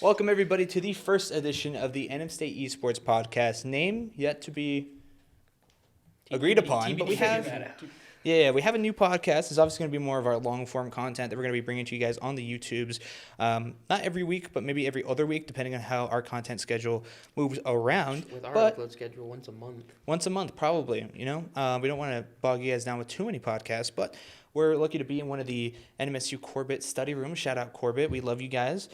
Welcome, everybody, to the first edition of the NM State Esports Podcast. Name yet to be agreed upon, but we have a new podcast. It's obviously going to be more of our long-form content that we're going to be bringing to you guys on the YouTubes. Not every week, but maybe every other week, depending on how our content schedule moves around. With our upload schedule, once a month. Once a month, probably, We don't want to bog you guys down with too many podcasts, but we're lucky to be in one of the NMSU Corbett study rooms. Shout out Corbett. We love you guys.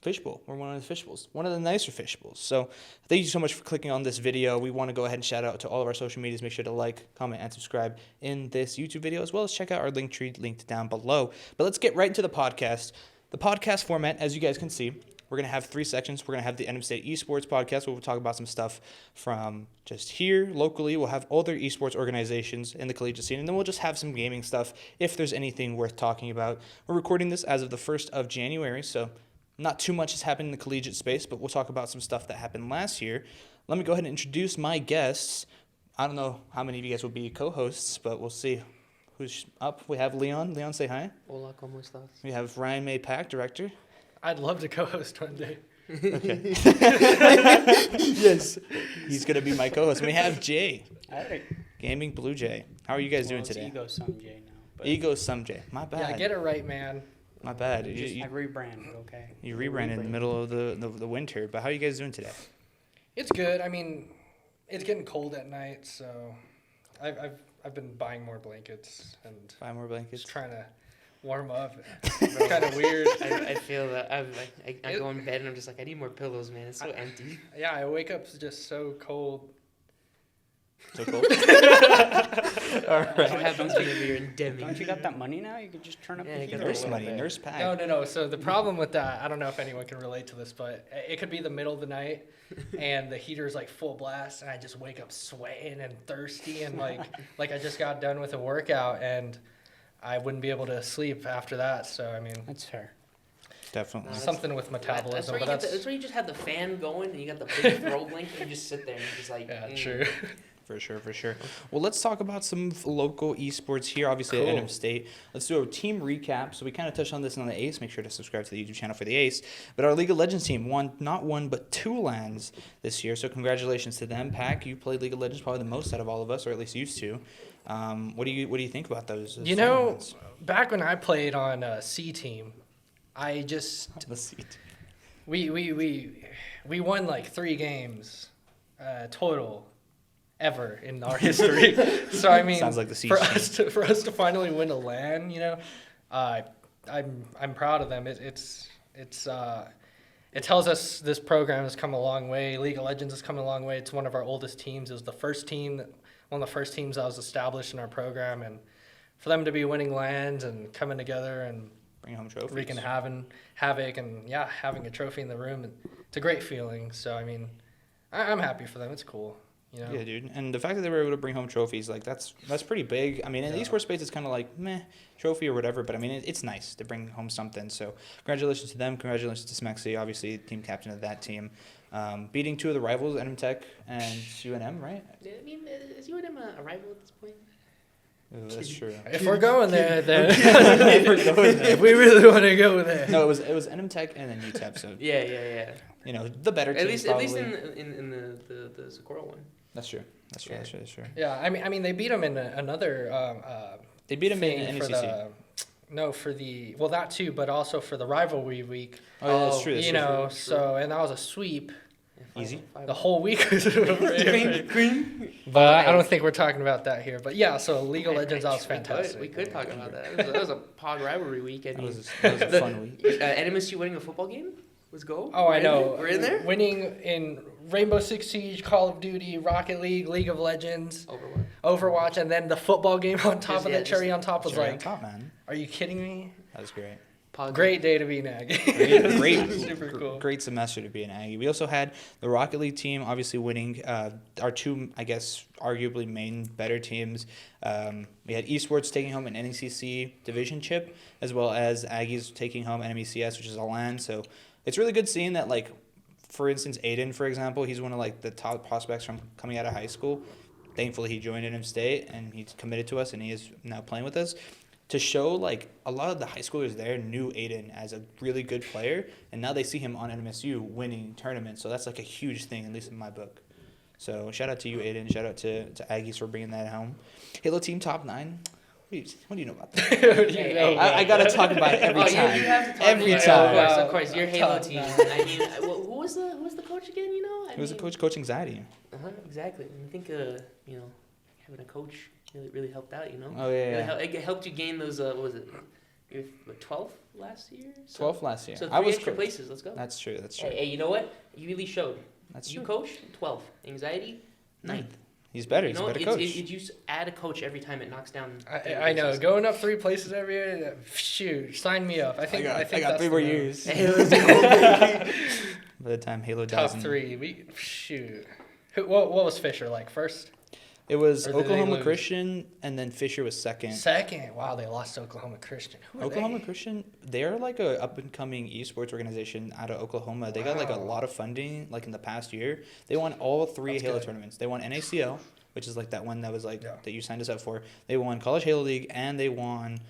Fishbowl. We're one of the fishbowls. One of the nicer fishbowls. So thank you so much for clicking on this video. We want to go ahead and shout out to all of our social medias. Make sure to like, comment, and subscribe in this YouTube video, as well as check out our link tree linked down below. But let's get right into the podcast. The podcast format, as you guys can see, we're going to have 3 sections. We're going to have the NM State Esports Podcast, where we'll talk about some stuff from just here, locally. We'll have other esports organizations in the collegiate scene, and then we'll just have some gaming stuff if there's anything worth talking about. We're recording this as of the 1st of January, so not too much has happened in the collegiate space, but we'll talk about some stuff that happened last year. Let me go ahead and introduce my guests. I don't know how many of you guys will be co-hosts, but we'll see who's up. We have Leon. Leon, say hi. Hola, ¿cómo estás? We have Ryan May Pack, director. I'd love to co-host one day. Okay. Yes. He's going to be my co-host. And we have Jay. Hi. Gaming Blue Jay. How are you guys doing today? Ego some Jay now. But Ego some Jay. My bad. Yeah, get it right, man. My bad. I rebranded, okay? You rebranded in the middle of the winter, but how are you guys doing today? It's good. I mean, it's getting cold at night, so I've been buying more blankets and Buy more blankets? just trying to warm up. It's kind of weird. I feel that I go in bed and I'm just like, I need more pillows, man. It's so empty. Yeah, I wake up just so cold. So cold? All What right. happens whenever you're endemic? Don't you got that money now? You could just turn up Yeah, the you got heater. Nurse a little money, bit. nurse pack. No. So the problem with that, I don't know if anyone can relate to this, but it could be the middle of the night and the heater's like full blast and I just wake up sweating and thirsty and like I just got done with a workout and I wouldn't be able to sleep after that. So, I mean, That's fair. Definitely. something with That's metabolism, where, but that's where you just have the fan going and you got the big throw blanket and you just sit there and you're just like, yeah, true. For sure. Well, let's talk about some local esports here, obviously Cool. at NM State. Let's do a team recap. So we kind of touched on this on the Ace. Make sure to subscribe to the YouTube channel for the Ace. But our League of Legends team won not one, but 2 LANs this year. So congratulations to them. Pack, you played League of Legends probably the most out of all of us, or at least used to. What do you think about those? You know, back when I played on C team, I just the seat. we won like 3 games total ever in our history. So I mean, Sounds like the C for team. us to finally win a LAN, I'm proud of them. It tells us this program has come a long way. League of Legends has come a long way. It's one of our oldest teams. It was one of the first teams that was established in our program, and for them to be winning LANs and coming together and Bring home trophies. wreaking havoc and having a trophy in the room, it's a great feeling. So I mean, I'm happy for them. It's cool. Yeah, dude. And the fact that they were able to bring home trophies, like, that's pretty big. I mean, in the esports space, it's kind of like, meh, trophy or whatever. But, I mean, it's nice to bring home something. So, congratulations to them. Congratulations to Smexy, obviously, team captain of that team. Beating 2 of the rivals, NM Tech and UNM, right? I mean, is UNM a rival at this point? Ooh, that's true. If we're going there, then If we're going there. if we really want to go there. No, it was NM Tech and then UTEP. So, Yeah. the better team, At least probably. in the Socorro one. That's true. Yeah. That's true. Yeah, I mean, they beat them in another. They beat them thing in for NECC. that too, but also for the rivalry week. Oh, yeah, that's true. That's You true. know, so and that was a sweep. Easy. The whole week was But I don't think we're talking about that here. But yeah, so League of Legends, that was fantastic. We could talk about that. That was a POG rivalry week. I That mean, was a fun week. NMSU winning a football game? Let's go. Oh, I know. We're in there? Winning in Rainbow Six Siege, Call of Duty, Rocket League, League of Legends, Overwatch. Overwatch, and then the football game on top Just- of yeah, that cherry just- on top was Cherry on like, top, man. are you kidding me? That was great. POG. Great day to be an Aggie. Great, Super cool. great semester to be an Aggie. We also had the Rocket League team, obviously winning our 2, I guess, arguably main better teams. We had Esports taking home an NECC division chip, as well as Aggies taking home NMECS, which is a LAN. So it's really good seeing that, like, for instance, Aiden, for example, he's one of, like, the top prospects from coming out of high school. Thankfully, he joined NM State, and he's committed to us, and he is now playing with us. to show like a lot of the high schoolers there knew Aiden as a really good player, and now they see him on NMSU winning tournaments. So that's like a huge thing, at least in my book. So shout out to you, Aiden. Shout out to Aggies for bringing that home. Halo team top 9. What do you know about that? I gotta talk about it every time. You have to talk Every about time. it. Of course, your Halo Top team. 9. I mean, who was the coach again? You know, It was a coach anxiety. Exactly. And I think you know, having a coach really helped out. You know. Oh yeah. It helped you gain those. What was it? You were 12th last year. 12th last year. So 3 I was extra places. Let's go. That's true. That's true. Hey, you know what? You really showed. That's you true. coach 12th. Anxiety 9th. He's better. You He's know, a better coach. you just add a coach every time it knocks down. I know. Going up 3 places every year, shoot, sign me up. I think I got that's 3 more the years. By the time Halo dies. top 3. Shoot. What was Fisher like first? It was Or did they Oklahoma lose? Christian, and then Fisher was second. Second. Wow, they lost to Oklahoma Christian. Who are Oklahoma they? Christian, they're like a up and coming esports organization out of Oklahoma. They got like a Wow. lot of funding like in the past year. They won all 3 That's Halo good. tournaments. They won NACL, which is like that one that was like Yeah. that you signed us up for. They won College Halo League, and they won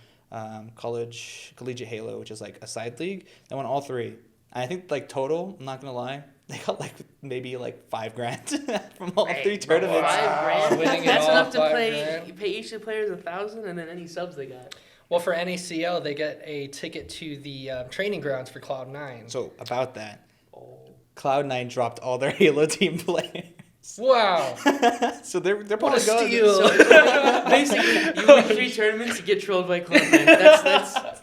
Collegiate Halo, which is like a side league. They won all 3. And I think like total, I'm not gonna lie, they got like maybe like $5,000 from all 3 tournaments. $5,000. Winning it That's all, enough to $5,000. you pay each of the players $1,000, and then any subs they got. Well, for NACL, they get a ticket to the training grounds for Cloud9. So about that, Oh. Cloud9 dropped all their Halo team players. Wow. So they're What a probably going. steal. So basically, you win 3 tournaments to get trolled by Cloud9.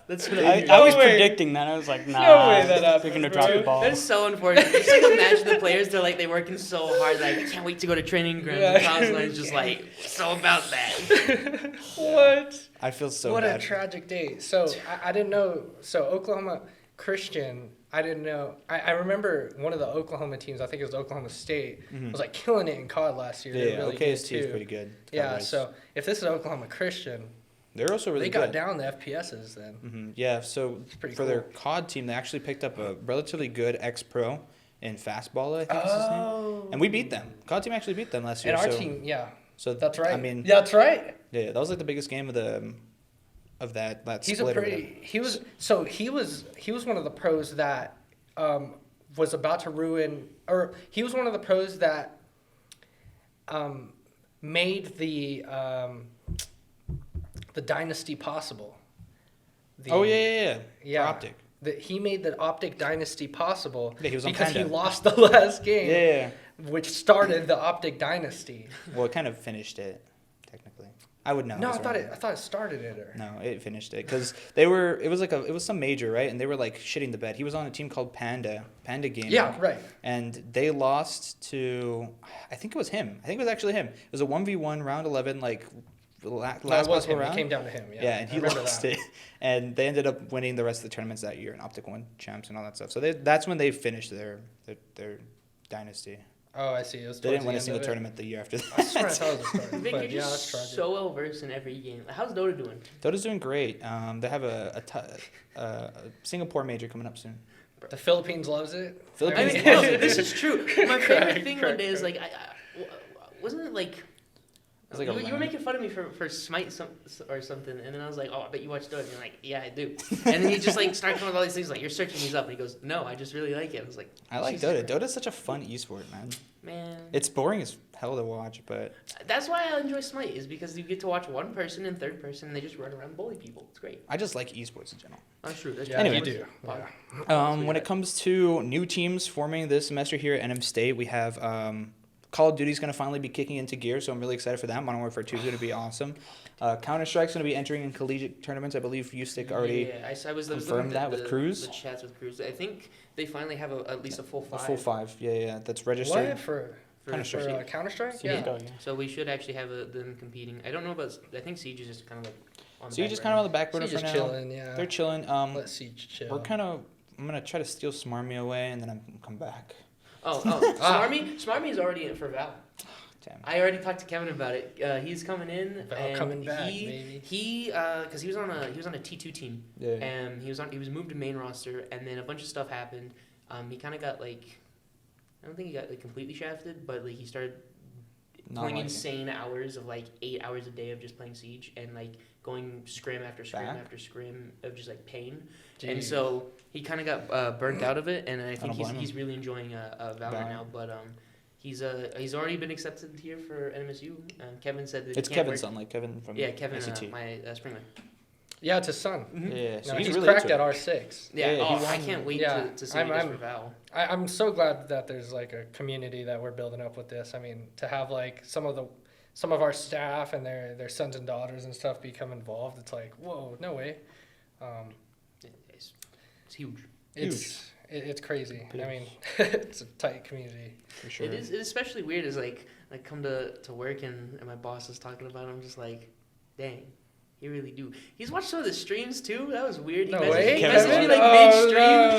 That's what I hear. I was No way. predicting that. I was like, nah, No way that they're happened, gonna bro. drop the ball. That's so unfortunate. Just like imagine the players, they're working so hard, like I can't wait to go to training grounds. Yeah. And Cloud9's just like so about that. What? I feel so What bad. a tragic day. So I didn't know. So Oklahoma Christian, I didn't know. I remember one of the Oklahoma teams, I think it was Oklahoma State, was like killing it in COD last year. Yeah, They really did, OKST is too. pretty good. Yeah, Cowboys. so if this is Oklahoma Christian, they're also really they got good. down the FPSs then. Mm-hmm. Yeah, so pretty for their COD team, they actually picked up a relatively good ex-pro in Fastball, I think is his name. And we beat them. COD team actually beat them last year. And our so, team, yeah, So that's right. I mean, that's right. yeah, that was like the biggest game of that He's split. a or whatever. pretty. He was one of the pros that was about to ruin, or he was one of the pros that made the dynasty possible. Yeah. Yeah. For Optic. He made the Optic dynasty possible Yeah, he was on because he Panda. lost the last game, Yeah. which started the Optic dynasty. Well, it kind of finished it, technically. I would know. No, I is what thought I it. mean. I thought it started it. Or No, it finished it because it was some major, right? And they were like shitting the bed. He was on a team called Panda Gaming. yeah, right. And they lost to, I think it was him. I think it was actually him. It was a 1v1 round 11, like last No, it was possible him. round. It came down to him. Yeah, and I he remember lost that. it. And they ended up winning the rest of the tournaments that year, and Optic won champs and all that stuff. So that's when they finished their dynasty. Oh, I see. It was They didn't towards win the a end single of it. tournament the year after that. I swear I thought it was the start. Vic, But you're yeah, that's just tragic. so well versed in every game. How's Dota doing? Dota's doing great. They have a Singapore major coming up soon. The Philippines loves it. I Philippines mean, loves no, it. this is true. My favorite Correct, thing one correct, day is like, wasn't it like, It's like you a were lemon. making fun of me for Smite or something, and then I was like, oh, I bet you watch Dota. And you're like, yeah, I do. And then he just like started coming with all these things like, you're searching these up, and he goes, no, I just really like it. I was like, I like Jesus Dota. Christ. Dota's such a fun esport, man. Man, It's boring as hell to watch, but that's why I enjoy Smite is because you get to watch one person in third person, and they just run around and bully people. It's great. I just like esports in general. That's true. That's Yeah, Anyway. you do. Yeah. When it comes to new teams forming this semester here at NM State, we have Call of Duty's going to finally be kicking into gear, so I'm really excited for that. Modern Warfare 2 is going to be awesome. Counter-Strike's going to be entering in collegiate tournaments. I believe Ustick already Yeah, I was confirmed looking that at with the Cruz. The chats with Cruz. I think they finally have at least a full a 5. full 5. Yeah, that's registered. What for Counter-Strike. Counter-Strike? So Yeah. yeah. So we should actually have them competing. I don't know about. I think Siege is just kind of like. On the So you're just back kind of on burner. the back burner She's for just now. chilling. Yeah. They're chilling. Let's see. Chill. I'm going to try to steal Smarmy away, and then I'm going to come back. Oh, Smarmy is already in for Val. Damn. I already talked to Kevin about it. He's coming in. Val and coming back, baby. Because he was on a T2 team, Yeah. and he was moved to main roster, and then a bunch of stuff happened. He kind of got like, I don't think he got like completely shafted, but like he started Not playing liking it. insane hours of like 8 hours a day of just playing Siege, and like going scrim after scrim Back? after scrim of just like pain. Jeez. And so he kind of got burnt out of it, and I think don't blame he's really enjoying Valorant now. But he's already been accepted here for NMSU. Kevin said that It's he can't Kevin's work. son, like Kevin from Kevin, ACT. my springman. Yeah, it's his son. Yeah, so No, he's he's really cracked into at it. R6. Yeah, Yeah, he I won- can't wait Yeah, to see what he does I'm- for Val. I'm so glad that there's like a community that we're building up with this. I mean, to have like some of our staff and their sons and daughters and stuff become involved, it's like, whoa, no way. It's huge. It's crazy. It I mean, it's a tight community. For sure. It is especially weird is like come to work and my boss is talking about it. I'm just like, dang, he really do. He's watched some of the streams too. That was weird. He No messaged, way? he Kevin messaged me did? like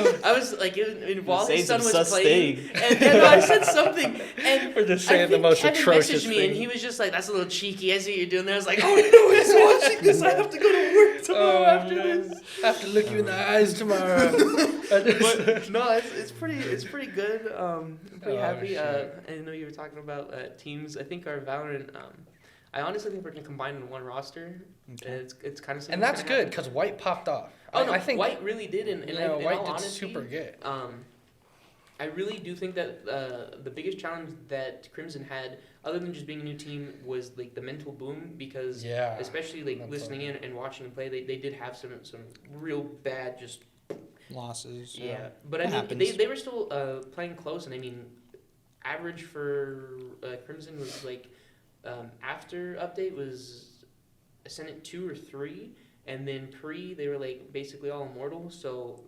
mid-stream. I was like, while his Say son some was sus playing, thing. and then I said something, and We're just I saying the think most Kevin atrocious messaged me, thing. and he was just like, "That's a little cheeky." I see what you're doing there. I was like, "Oh no, he's watching this. I have to go to work tomorrow after this." I have to look you in the eyes tomorrow. But no, it's pretty good. I'm pretty Oh, happy. shit. I know you were talking about teams. I think our Valorant. I honestly think we're gonna combine in one roster. Okay. It's kind of And that's good because White popped off. Oh no, I think White really did, and you know, in White all did honesty, super good. I really do think that the biggest challenge that Crimson had, other than just being a new team, was like the mental boom because Yeah. especially like Mental. listening in and watching them play, they did have some real bad just Losses. yeah. But That I mean happens. they were still playing close, and I mean average for Crimson was like after update was Ascendant 2 or 3, and then pre they were like basically all immortal. So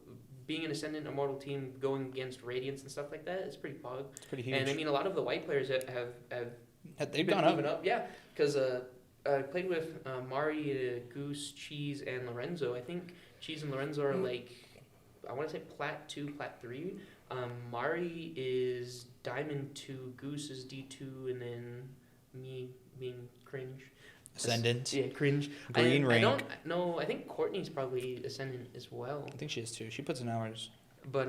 being an Ascendant immortal team going against Radiance and stuff like that is pretty pog. It's pretty huge. And I mean a lot of the white players have They've been gone up. moving up. Yeah, because I played with Mari, Goose, Cheese, and Lorenzo. I think Cheese and Lorenzo are like I want to say Plat 2, Plat 3. Mari is Diamond 2, Goose is D2, and then me being Cringe. Ascendant. Yeah, Cringe. Green I rank. don't know. I think Courtney's probably Ascendant as well. I think she is too. She puts in hours. But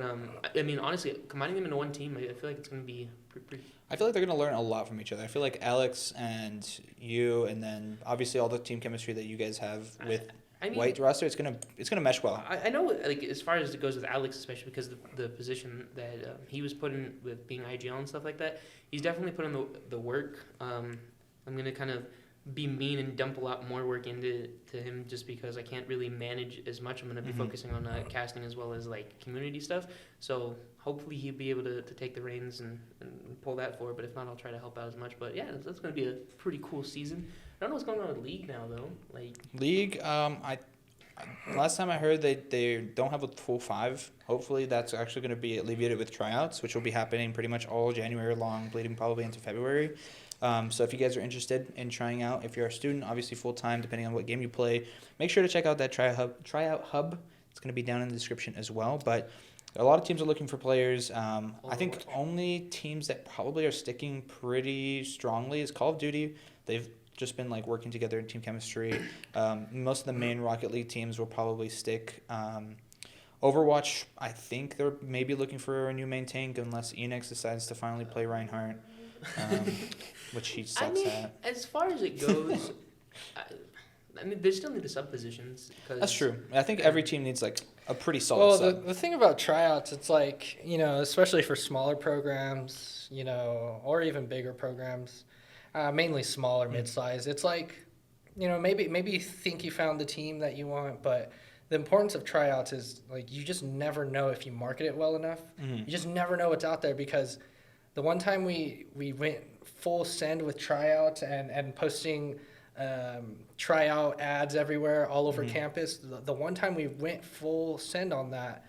I mean, honestly, combining them into one team, I feel like it's gonna be pretty. I feel like they're going to learn a lot from each other. I feel like Alex and you, and then obviously all the team chemistry that you guys have with I mean, White roster, it's gonna mesh well. I know, like, as far as it goes with Alex, especially because the position that he was put in with being IGL and stuff like that, he's definitely put in the work. I'm going to kind of be mean and dump a lot more work into him just because I can't really manage as much. I'm going to be Mhm. focusing on casting as well as, like, community stuff. So hopefully he'll be able to take the reins and pull that forward. But if not, I'll try to help out as much. But, yeah, that's going to be a pretty cool season. I don't know what's going on with League now, though. Like, League, last time I heard they don't have a full 5. Hopefully that's actually going to be alleviated with tryouts, which will be happening pretty much all January long, bleeding probably into February. So if you guys are interested in trying out, if you're a student, obviously full-time, depending on what game you play, make sure to check out that tryout hub. It's going to be down in the description as well. But a lot of teams are looking for players. I think only teams that probably are sticking pretty strongly is Call of Duty. They've just been like working together in team chemistry. Most of the main Rocket League teams will probably stick. Overwatch, I think they're maybe looking for a new main tank unless Enix decides to finally play Reinhardt, which he sucks at. as far as it goes, I mean, they still need the sub positions. That's true. I think every team needs like a pretty solid Well, sub. the thing about tryouts, it's like, you know, especially for smaller programs, you know, or even bigger programs, mainly smaller, mid-size. It's like, you know, maybe you think you found the team that you want, but the importance of tryouts is like you just never know if you market it well enough. Mhm. You just never know what's out there because the one time we went full send with tryouts and posting tryout ads everywhere all over campus, the one time we went full send on that,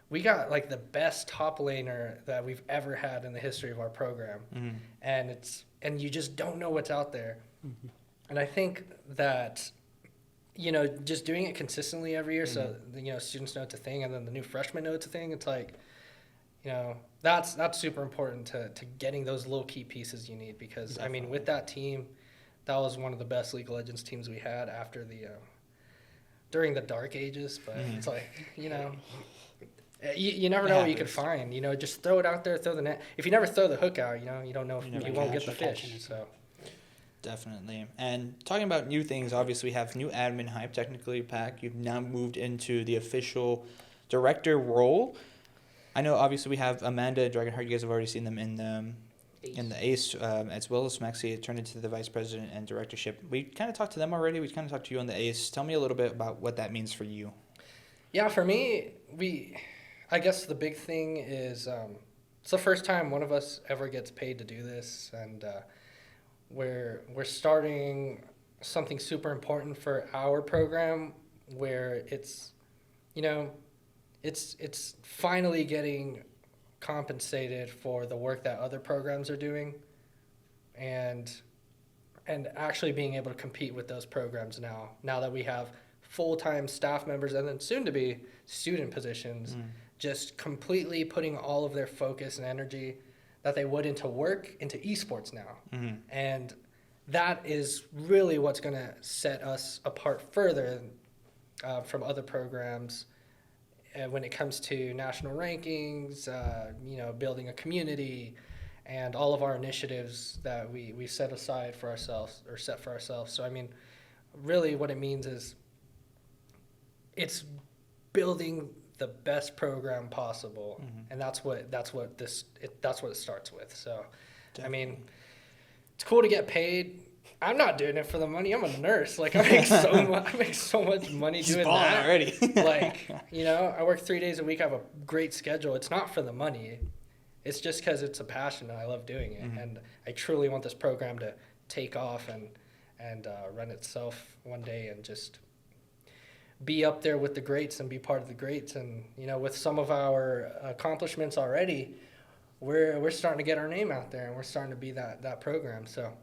we got like the best top laner that we've ever had in the history of our program. And you just don't know what's out there. And I think that, you know, just doing it consistently every year, so you know, students know it's a thing, and then the new freshmen know it's a thing. It's like, you know, that's super important to getting those little key pieces you need because I mean, with that team, that was one of the best League of Legends teams we had after the during the dark ages. But it's like, you know, you never know what you could find. You know, just throw it out there, throw the net. If you never throw the hook out, you know, you don't know if you won't get the fish. So. Definitely. And talking about new things, obviously we have new admin hype. Technically, Pac, you've now moved into the official director role. I know obviously we have Amanda, Dragonheart, you guys have already seen them in the Ace, as well as Maxie turned into the vice president and directorship. We kind of talked to them already. We kind of talked to you on the Ace. Tell me a little bit about what that means for you. Yeah, for me, I guess the big thing is it's the first time one of us ever gets paid to do this, and we're starting something super important for our program, where it's finally getting compensated for the work that other programs are doing, and actually being able to compete with those programs now that we have full-time staff members and then soon to be student positions, just completely putting all of their focus and energy that they would into esports now. And that is really what's going to set us apart further from other programs when it comes to national rankings, building a community, and all of our initiatives that we set aside for ourselves or set for ourselves. So I mean, really what it means is it's building the best program possible, and that's what it starts with. So definitely. I mean, it's cool to get paid. I'm not doing it for the money. I'm a nurse. Like, I make so much money doing that already. Like, I work 3 days a week. I have a great schedule. It's not for the money. It's just because it's a passion and I love doing it. And I truly want this program to take off and run itself one day and just be up there with the greats and be part of the greats. And, with some of our accomplishments already, we're starting to get our name out there and we're starting to be that program. So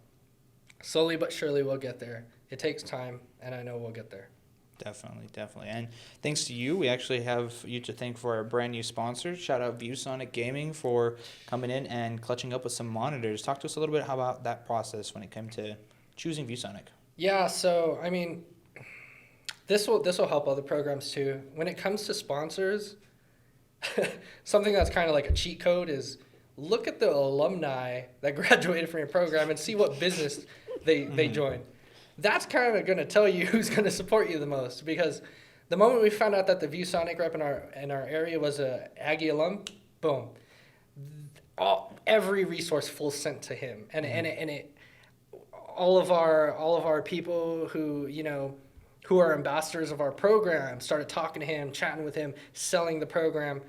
slowly but surely we'll get there. It takes time, and I know we'll get there. Definitely. And thanks to you, we actually have you to thank for our brand new sponsor. Shout out Viewsonic Gaming for coming in and clutching up with some monitors. Talk to us a little bit about that process when it came to choosing Viewsonic. Yeah, so I mean, this will help other programs too. When it comes to sponsors, something that's kind of like a cheat code is look at the alumni that graduated from your program and see what business they joined. That's kind of going to tell you who's going to support you the most, because the moment we found out that the Viewsonic rep in our area was a Aggie alum, boom, every resource full sent to him, and it all of our people who who are ambassadors of our program started talking to him, chatting with him, selling the program.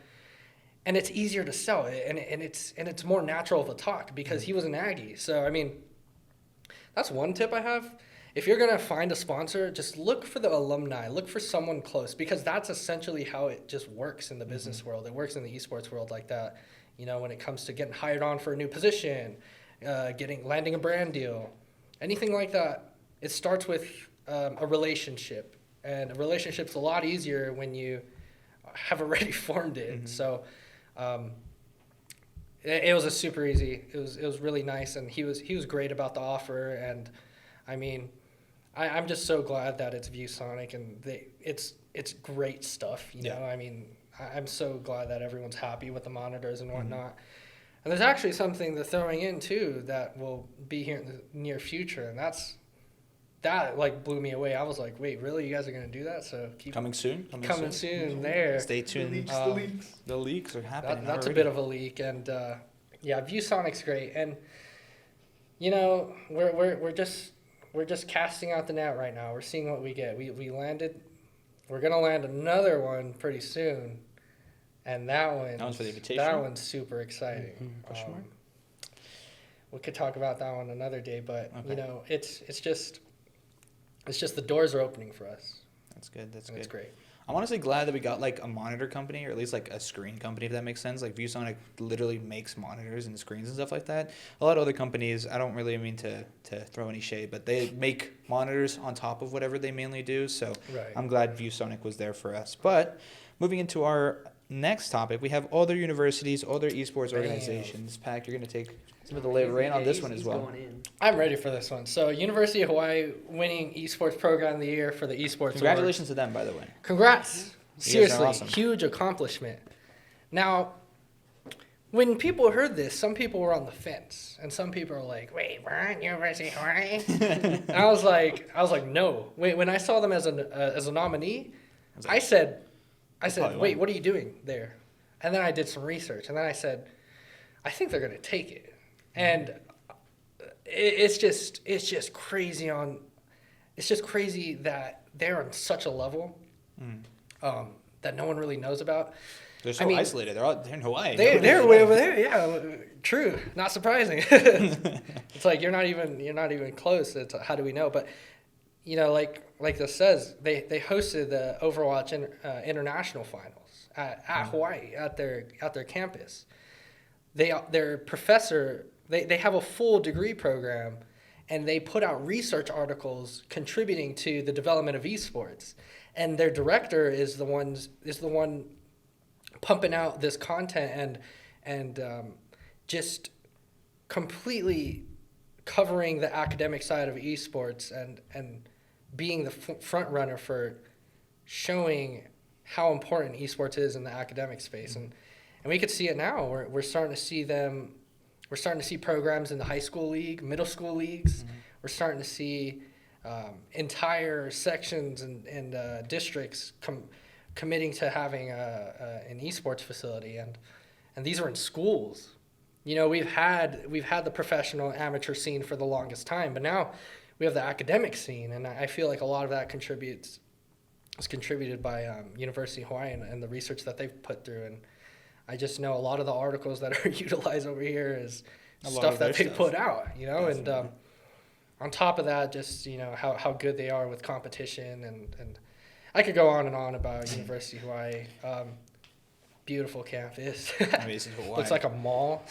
And it's easier to sell it, and it's more natural of a talk because he was an Aggie. So I mean, that's one tip I have. If you're gonna find a sponsor, just look for the alumni, look for someone close, because that's essentially how it just works in the business world. It works in the esports world like that. When it comes to getting hired on for a new position, landing a brand deal, anything like that, it starts with a relationship, and a relationship's a lot easier when you have already formed it. So. It was a super easy. It was really nice, and he was great about the offer. And I mean, I'm just so glad that it's Viewsonic, and it's great stuff. I mean, I'm so glad that everyone's happy with the monitors and whatnot. And there's actually something they're throwing in too that will be here in the near future, and that like blew me away. I was like, wait, really? You guys are going to do that? So keep coming soon there. Stay tuned. The leaks are happening. That's already. A bit of a leak, and yeah, Viewsonic's great. And we're just casting out the net right now. We're seeing what we get. We landed. We're gonna land another one pretty soon, and that one's for the invitation. That one's super exciting. We could talk about that one another day, but okay. It's just the doors are opening for us. That's good. That's and good. It's great. I'm honestly glad that we got like a monitor company, or at least like a screen company, if that makes sense. Like Viewsonic literally makes monitors and screens and stuff like that. A lot of other companies, I don't really mean to throw any shade, but they make monitors on top of whatever they mainly do. So right. I'm glad Viewsonic was there for us. But moving into our next topic, we have other universities, other esports organizations. Pac, you're going to take some of the lay of rain on this one as well. I'm ready for this one. So University of Hawaii winning esports program of the year for the esports Congratulations awards. to them, by the way. Congrats. You guys are Seriously, awesome. Huge accomplishment. Now, when people heard this, some people were on the fence, and some people were like, "Wait, we're on University of Hawaii." And I was like, no. Wait, when I saw them as a nominee, I said, "Wait, what are you doing there?" And then I did some research, and then I said, "I think they're gonna take it." And it's just crazy that they're on such a level that no one really knows about. They're so isolated. They're in Hawaii. They're way over there. Yeah, true. Not surprising. It's like you're not even close. It's how do we know? But like this says, they hosted the Overwatch international finals at Hawaii at their campus. Their professor they have a full degree program, and they put out research articles contributing to the development of esports. And their director is the one pumping out this content and just completely covering the academic side of esports and being the front runner for showing how important esports is in the academic space. And we could see it now. We're starting to see them. We're starting to see programs in the high school league, middle school leagues. Mm-hmm. We're starting to see entire sections and districts committing to having an esports facility, and these are in schools. We've had the professional amateur scene for the longest time, but now we have the academic scene, and I feel like a lot of that is contributed by University of Hawaii and the research that they've put through. And I just know a lot of the articles that are utilized over here is stuff that they put out, Definitely. And on top of that, just how good they are with competition, and I could go on and on about University of Hawaii. Beautiful campus. Amazing Hawaii. Looks like a mall.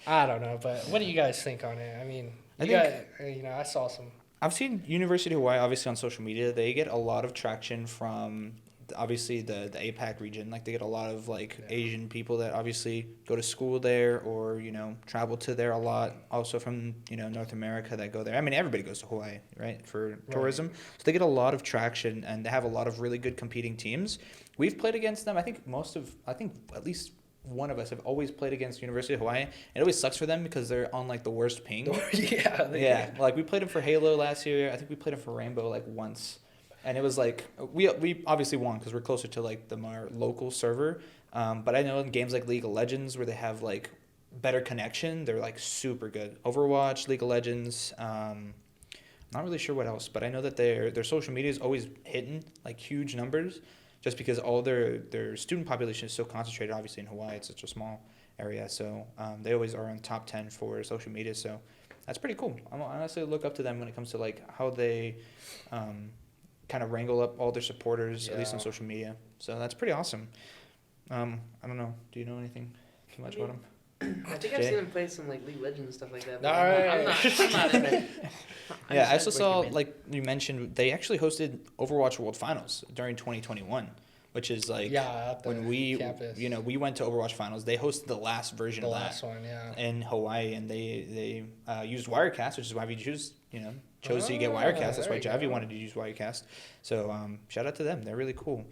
I don't know, but what do you guys think on it? I mean, I saw some. I've seen University of Hawaii obviously on social media. They get a lot of traction from obviously the APAC region. Like they get a lot of Asian people that obviously go to school there or travel to there a lot. Also from North America that go there. I mean, everybody goes to Hawaii, right, for tourism. Right. So they get a lot of traction, and they have a lot of really good competing teams. We've played against them. I think at least one of us have always played against University of Hawaii. It always sucks for them because they're on the worst ping. Yeah. We played them for Halo last year. I think we played them for Rainbow once. And it was we obviously won because we're closer to the more local server. But I know in games like League of Legends where they have better connection, they're super good. Overwatch, League of Legends. Not really sure what else, but I know that their social media is always hitting huge numbers, just because all their student population is so concentrated. Obviously in Hawaii, it's such a small area, so they always are on top 10 for social media. So that's pretty cool. I honestly look up to them when it comes to how they. Kind of wrangle up all their supporters, at least on social media. So that's pretty awesome. I don't know. Do you know anything too much about them? I think I've seen them play some League of Legends and stuff like that. All right. I'm not in it. Yeah, I also saw you mentioned they actually hosted Overwatch World Finals during 2021, which is when we campus. We went to Overwatch Finals. They hosted the last version of that. The last one, yeah. In Hawaii, and they used Wirecast, which is why we chose to get Wirecast. That's why Javi wanted to use Wirecast. So shout out to them. They're really cool.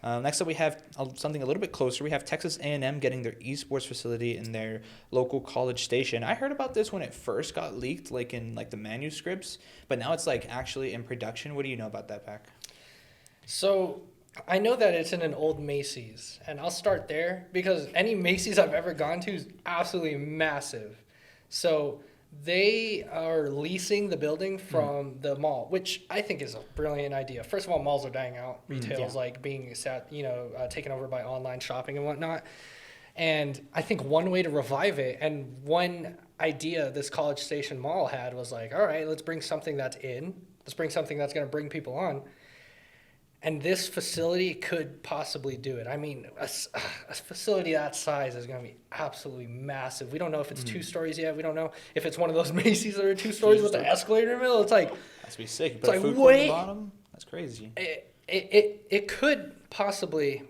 Next up, we have something a little bit closer. We have Texas A&M getting their esports facility in their local college station. I heard about this when it first got leaked, in the manuscripts, but now it's actually in production. What do you know about that, Pac? So I know that it's in an old Macy's, and I'll start there because any Macy's I've ever gone to is absolutely massive. So they are leasing the building from the mall, which I think is a brilliant idea. First of all, malls are dying out. Retail's being taken over by online shopping and whatnot. And I think one way to revive it, and one idea this College Station Mall had was all right, let's bring something that's in. Let's bring something that's going to bring people on. And this facility could possibly do it. I mean, a facility that size is going to be absolutely massive. We don't know if it's 2 stories yet. We don't know if it's one of those Macy's that are 2 stories with the escalator in the middle. It's that's be sick. You put a food court at the bottom. That's crazy. It could possibly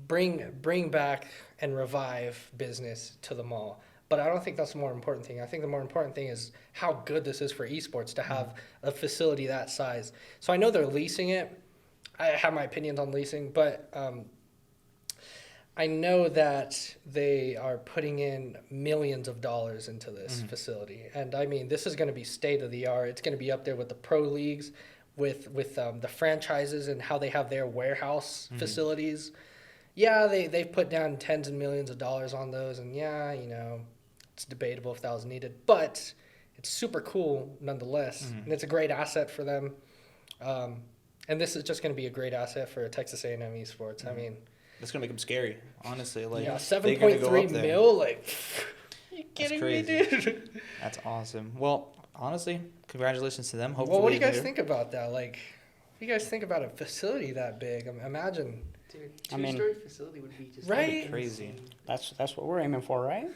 bring back and revive business to the mall. But I don't think that's the more important thing. I think the more important thing is how good this is for esports to have a facility that size. So I know they're leasing it. I have my opinions on leasing, but I know that they are putting in millions of dollars into this facility, and I mean, this is going to be state of the art. It's going to be up there with the pro leagues, with the franchises and how they have their warehouse facilities. Yeah, they've put down tens of millions of dollars on those, and yeah, it's debatable if that was needed, but it's super cool nonetheless, and it's a great asset for them. And this is just going to be a great asset for Texas A&M Esports. I mean, That's gonna make them scary, honestly. Like, yeah, they're gonna go up 7.3 there. mil. Like, you kidding me, crazy. dude? That's awesome. Well, honestly, congratulations to them. Hopefully, Well, what do you guys think about that? Like, what do you guys think about a facility that big? Imagine. Dude, I mean- two-story facility would be just Right? Crazy. That's what we're aiming for, right?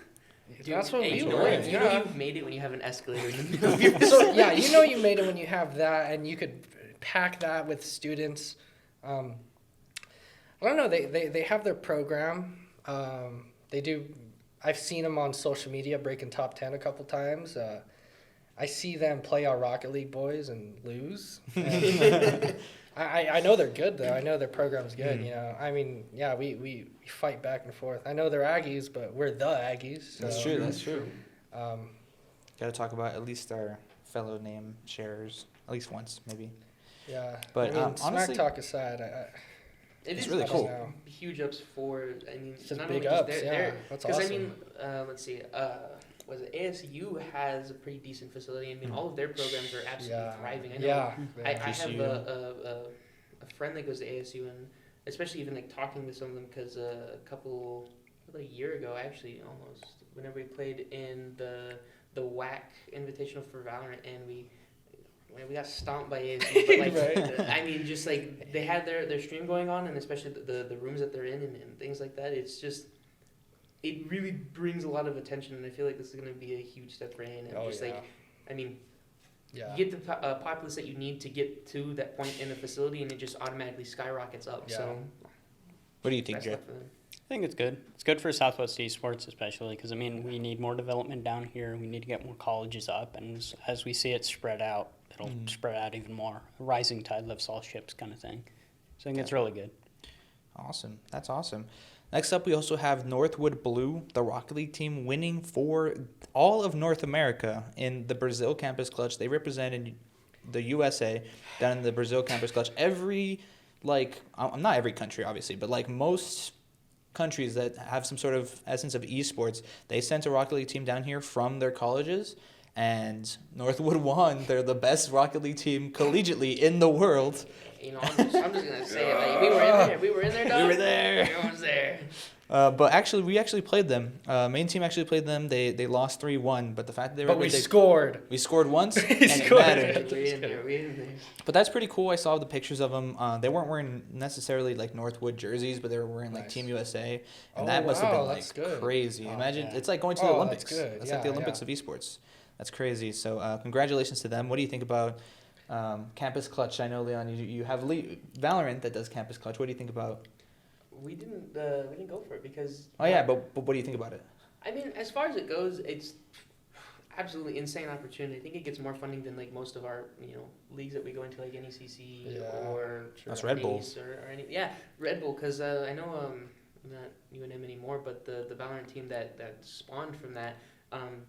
Dude, That's what hey, we you were. know what? You know Yeah. you've made it when you have an escalator in the middle of your So yeah, you made it when you have that, and you could pack that with students. I don't know. They have their program. They do. I've seen them on social media breaking top 10 a couple times. I see them play our Rocket League boys and lose. And I know they're good though. I know their program's good. I mean, yeah, we fight back and forth. I know they're Aggies, but we're the Aggies. So, That's true. That's true. Um, Got to talk about at least our fellow name sharers, at least once, maybe. yeah. But, I mean, honestly- smack talk aside, It It's is really I don't cool. know. Huge ups for, I mean, It's just not big only ups, yeah. That's Because, awesome. I mean, let's see, was it ASU has a pretty decent facility. I mean, all of their programs are absolutely Yeah. thriving. I know Yeah. I have ASU. a friend that goes to ASU, and especially even like talking with some of them, because about a year ago, actually, almost, whenever we played in the WAC Invitational for Valorant, and we got stomped by ASU, but like, Right. I mean, just like they had their stream going on, and especially the rooms that they're in and things like that. It's just, it really brings a lot of attention, and I feel like this is going to be a huge step for A&M. Oh, Just yeah. like, I mean, Yeah. you get the populace that you need to get to that point in the facility, and it just automatically skyrockets up. Yeah. So, What do you think, best Jay? luck for them. I think it's good. It's good for Southwest Esports, especially because I mean we need more development down here. We need to get more colleges up, and as we see it spread out, it'll spread out even more. A rising tide lifts all ships, kind of thing. So I think it's really good. Awesome. That's awesome. Next up, we also have Northwood Blue, the Rocket League team, winning for all of North America in the Brazil Campus Clutch. They represented the USA down in the Brazil Campus Clutch. Not every country, obviously, but like most countries that have some sort of essence of esports, they sent a Rocket League team down here from their colleges, and Northwood won. They're the best Rocket League team collegiately in the world. You know, I'm just gonna say it. Like, we were in there. We were in there, dog. We were there. Everyone was there. But actually, we actually played them. Main team actually played them. They lost 3-1. But the fact that they were But we they scored. we scored once, and it scored. mattered. We're in there. We're in there. But that's pretty cool. I saw the pictures of them. They weren't wearing necessarily like Northwood jerseys, but they were wearing like Nice. Team USA, and Oh, that must have wow, been like that's good. crazy. Oh, Imagine yeah. it's like going to the Oh, Olympics. that's good. That's Yeah, like the Olympics yeah. of esports. That's crazy. So congratulations to them. What do you think about Campus Clutch? I know, Leon, you have Valorant that does Campus Clutch. What do you think about? We didn't go for it because. Oh yeah, but what do you think about it? I mean, as far as it goes, it's absolutely insane opportunity. I think it gets more funding than like most of our leagues that we go into, like NECC Yeah. or That's Red Bull. NACE or any Red Bull. Because I know not UNM anymore, but the Valorant team that spawned from that.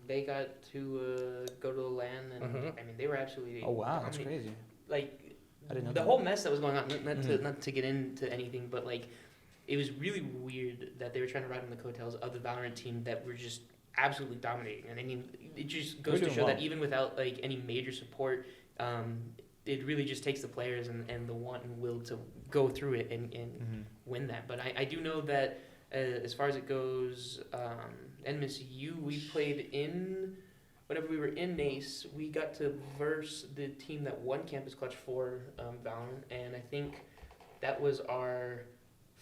They got to go to the LAN, and I mean they were absolutely. Oh wow, that's dominating. crazy. Like I didn't know the that. whole mess that was going on. Not to get into anything, but like it was really weird that they were trying to ride on the coattails of the Valorant team that were just absolutely dominating. And I mean, it just goes to doing show well. that even without like any major support, it really just takes the players and the want and will to go through it and win that. But I do know that as far as it goes, NMSU, we played in, whenever we were in NACE, we got to verse the team that won Campus Clutch for Valorant, and I think that was our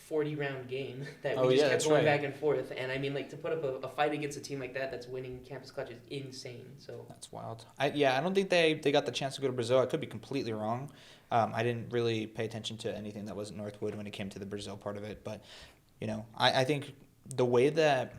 40-round game that we just kept going back and forth. And I mean, like, to put up a fight against a team like that that's winning Campus Clutch is insane. So That's wild. I don't think they got the chance to go to Brazil. I could be completely wrong. I didn't really pay attention to anything that wasn't Northwood when it came to the Brazil part of it. But, I think the way that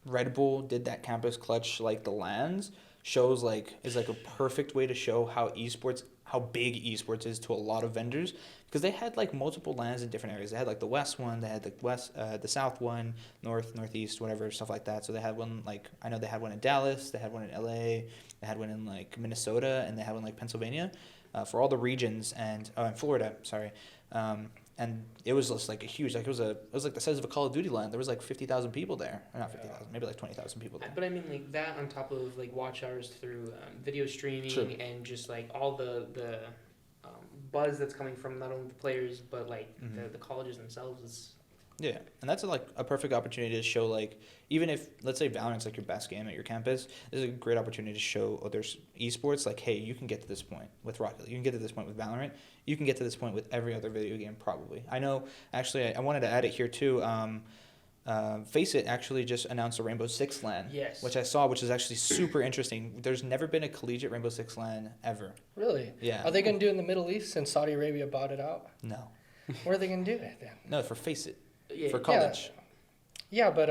Red Bull did that Campus Clutch, like the LANs, is like a perfect way to show how esports how big esports is to a lot of vendors, because they had like multiple LANs in different areas. They had like the west one, they had the south one, north, northeast, whatever, stuff like that. So they had one, like, I know they had one in Dallas, they had one in LA, they had one in like Minnesota, and they had one like Pennsylvania, for all the regions, and in Florida, sorry. And it was just like a huge, like it was like the size of a Call of Duty LAN. There was like 50,000 people there, or not 50,000, maybe like 20,000 people there. But I mean, like that on top of like watch hours through video streaming True. and just like all the buzz that's coming from not only the players but like the colleges themselves is. Yeah, and that's like a perfect opportunity to show, like, even if, let's say, Valorant's like your best game at your campus, this is a great opportunity to show others esports, like, hey, you can get to this point with Rocket League, you can get to this point with Valorant, you can get to this point with every other video game probably. I know, actually, I wanted to add it here too. Face It actually just announced a Rainbow Six LAN, Yes. which I saw, which is actually super interesting. There's never been a collegiate Rainbow Six LAN ever. Really? Yeah. Are they going to do it in the Middle East since Saudi Arabia bought it out? No. Where are they going to do it then? No, for Face It. Yeah. For college. Yeah, but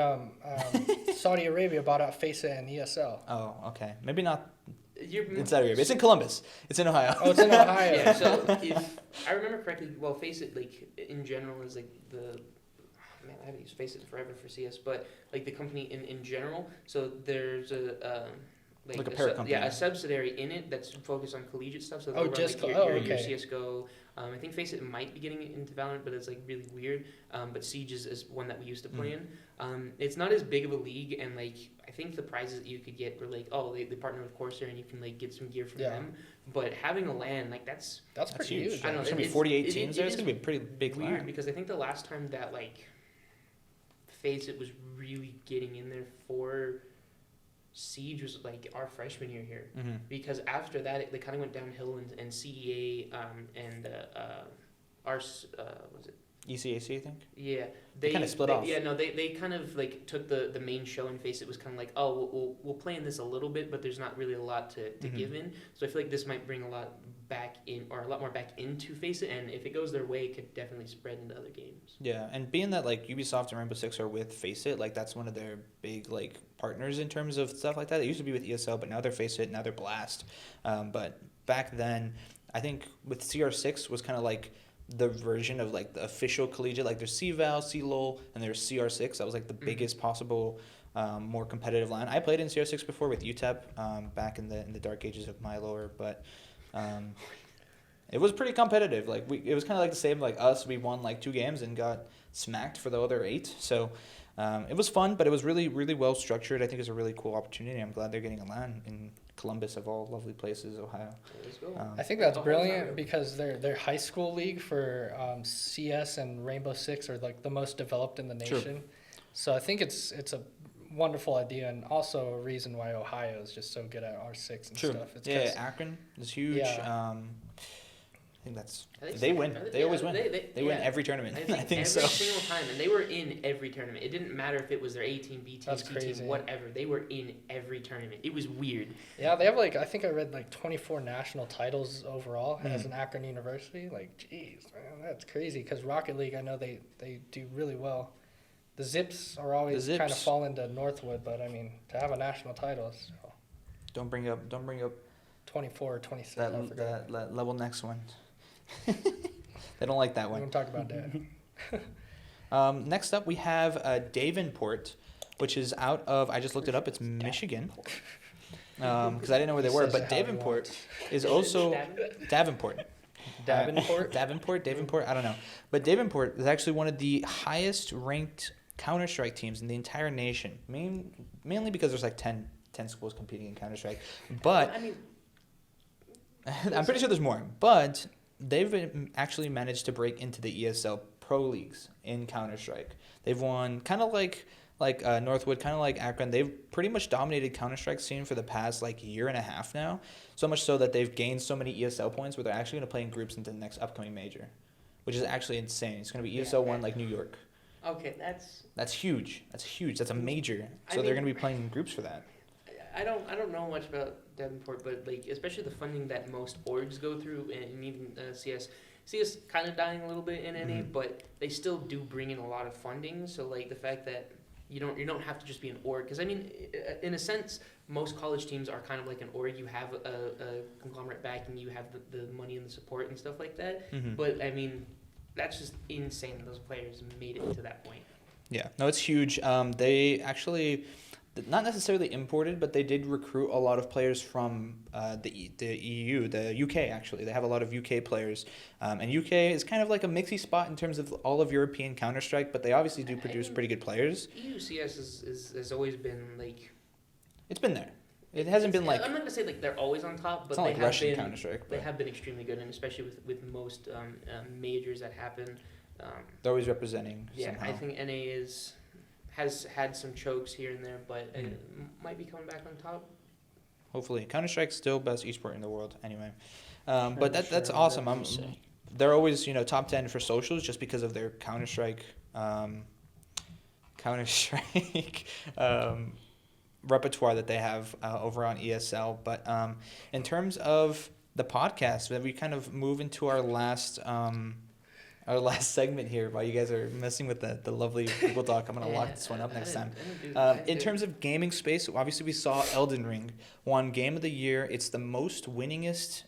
Saudi Arabia bought out FACEIT and ESL. Oh, okay. Maybe not You're, in Saudi Arabia. It's in Columbus. It's in Ohio. Oh, it's in Ohio. yeah. So if I remember correctly, well, Face It like in general is like the. Man, I haven't used Face It forever for CS, but like the company in general. So there's a Like a parent company. Yeah, a subsidiary in it that's focused on collegiate stuff. So Oh, they'll run, just like, co- your okay. CS:GO. I think Face It might be getting into Valorant, but it's like really weird. But Siege is one that we used to play in. It's not as big of a league, and like I think the prizes that you could get were like, oh, they partner with Corsair, and you can like get some gear from them. But having a LAN, like that's pretty huge. I don't know, There's gonna be it's- 48 it- teams it there. It's is gonna be a pretty big weird LAN. because I think the last time that like Face It was really getting in there for Siege was like our freshman year here. Mm-hmm. Because after that, they kind of went downhill, and CEA and was it? ECAC, I think. Yeah, They kinda split off. Yeah, no, they kind of like took the main show and Face It was kind of like, oh, we'll play in this a little bit, but there's not really a lot to give in. So I feel like this might bring a lot back in, or a lot more back into Face It, and if it goes their way, it could definitely spread into other games. Yeah, and being that like Ubisoft and Rainbow Six are with Face It, like that's one of their big like partners in terms of stuff like that. It used to be with ESL, but now they're Face It, now they're Blast. But back then, I think with CR6 was kind of like the version of like the official collegiate, like there's CVAL, CLOL, and there's CR6. That was like the biggest possible, more competitive LAN. I played in CR6 before with UTEP, back in the dark ages of my lore, but it was pretty competitive. Like it was kind of like the same like us. We won like 2 games and got smacked for the other 8. So it was fun, but it was really, really well structured. I think it's a really cool opportunity. I'm glad they're getting a LAN in Columbus, of all lovely places, Ohio. Let's go. I think that's The whole brilliant time. because their high school league for CS and Rainbow Six are like the most developed in the Sure. nation. So I think it's a wonderful idea, and also a reason why Ohio is just so good at R6 and True. stuff. It's Yeah, 'cause- Akron is huge. Yeah. I think that's I think they so. win. I think- They yeah, always win. They win yeah. every tournament. I think, I think every so. single time, and they were in every tournament. It didn't matter if it was their A team, B team, That's C crazy. team, whatever. They were in every tournament. It was weird. Yeah, they have like, I think I read like 24 national titles overall as an Akron University. Like, geez, man, that's crazy. Because Rocket League, I know they do really well. The Zips are always The kind of Zips. falling to Northwood, but I mean, to have a national title, is Don't bring up 24 or 26. I forgot. that level next one. They don't like that We one. won't talk about that. Next up, we have Davenport, which is out of, I just looked it up, it's Michigan. Because I didn't know where they He were. says But it how he Davenport wants. is also Davenport. Davenport? Davenport, I don't know. But Davenport is actually one of the highest ranked Counter-Strike teams in the entire nation. Mainly because there's like 10 schools competing in Counter-Strike. But I mean, I'm pretty sure there's more. But they've actually managed to break into the ESL Pro Leagues in Counter-Strike. They've won kind of like Northwood, kind of like Akron. They've pretty much dominated Counter-Strike scene for the past like year and a half now. So much so that they've gained so many ESL points where they're actually going to play in groups into the next upcoming major, which is actually insane. It's going to be ESL 1 like New York. okay, That's huge. That's a major. So I they're mean- going to be playing in groups for that. I don't know much about Davenport, but like especially the funding that most orgs go through, and even CS. CS kind of dying a little bit in NA, but they still do bring in a lot of funding. So like the fact that you don't have to just be an org, because I mean, in a sense, most college teams are kind of like an org. You have a conglomerate backing, you have the money and the support and stuff like that. Mhm. But I mean, that's just insane that those players made it to that point. Yeah, no, it's huge. They actually, not necessarily imported, but they did recruit a lot of players from the EU, the UK actually. They have a lot of UK players. And UK is kind of like a mixy spot in terms of all of European Counter-Strike, but they obviously do produce pretty good players. EUCS has always been like... It's been there. It hasn't been like... I'm not going to say like they're always on top, but It's not they like have Russian been... Counter-Strike. They But have been extremely good, and especially with most majors that happen. they're always representing Yeah, somehow. I think NA has had some chokes here and there, but it might be coming back on top. Hopefully. Counter-Strike's still best esport in the world anyway. Sure, But that's sure, awesome. whatever you say. They're always, top 10 for socials just because of their Counter-Strike repertoire that they have over on ESL. But in terms of the podcast, we kind of move into our last segment here while you guys are messing with the lovely Google Doc. I'm going to lock this one up next time. In terms of gaming space, obviously we saw Elden Ring won Game of the Year. It's the most winningest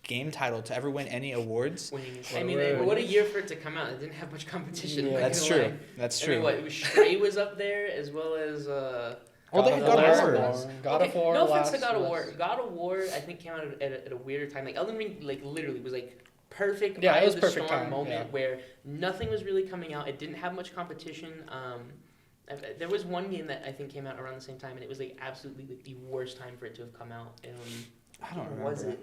game title to ever win any awards. I mean, what a year for it to come out. It didn't have much competition. Yeah, like, That's you know, true. like- That's I mean, true. what, it was Stray was up there, as well as... Oh, they had God of War. God of War. No offense to last God of was- War. God of War, I think, came out at a weirder time. Like, Elden Ring, like, literally was, like, perfect. Yeah, eye it was of the perfect storm time, moment yeah. where nothing was really coming out. It didn't have much competition. There was one game that I think came out around the same time, and it was, like, absolutely like, the worst time for it to have come out. I don't remember. Was it?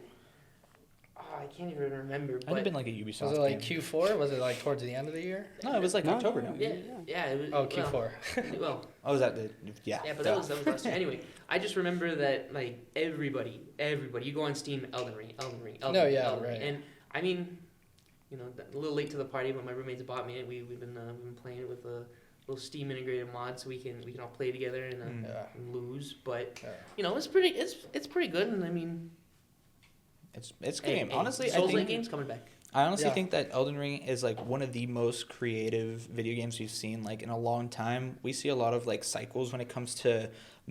Oh, I can't even remember. It might have been like a Ubisoft Was it like game. Q4? Was it like towards the end of the year? No, it was like October. No. Yeah, it was. Oh, Q4. Well, Oh, was that the... Yeah. yeah, but duh. that was last year. Anyway, I just remember that like everybody, you go on Steam, Elden Ring, Elden Ring. No, yeah, Elden Ring. right. And I mean, a little late to the party, but my roommates bought me it. We've been playing it with a little Steam integrated mod, so we can all play together and Yeah. lose. But Yeah. it's pretty good. And I mean, It's a good game. Honestly, I Souls-like think... games coming back. I honestly Yeah. think that Elden Ring is like one of the most creative video games we've seen like in a long time. We see a lot of like cycles when it comes to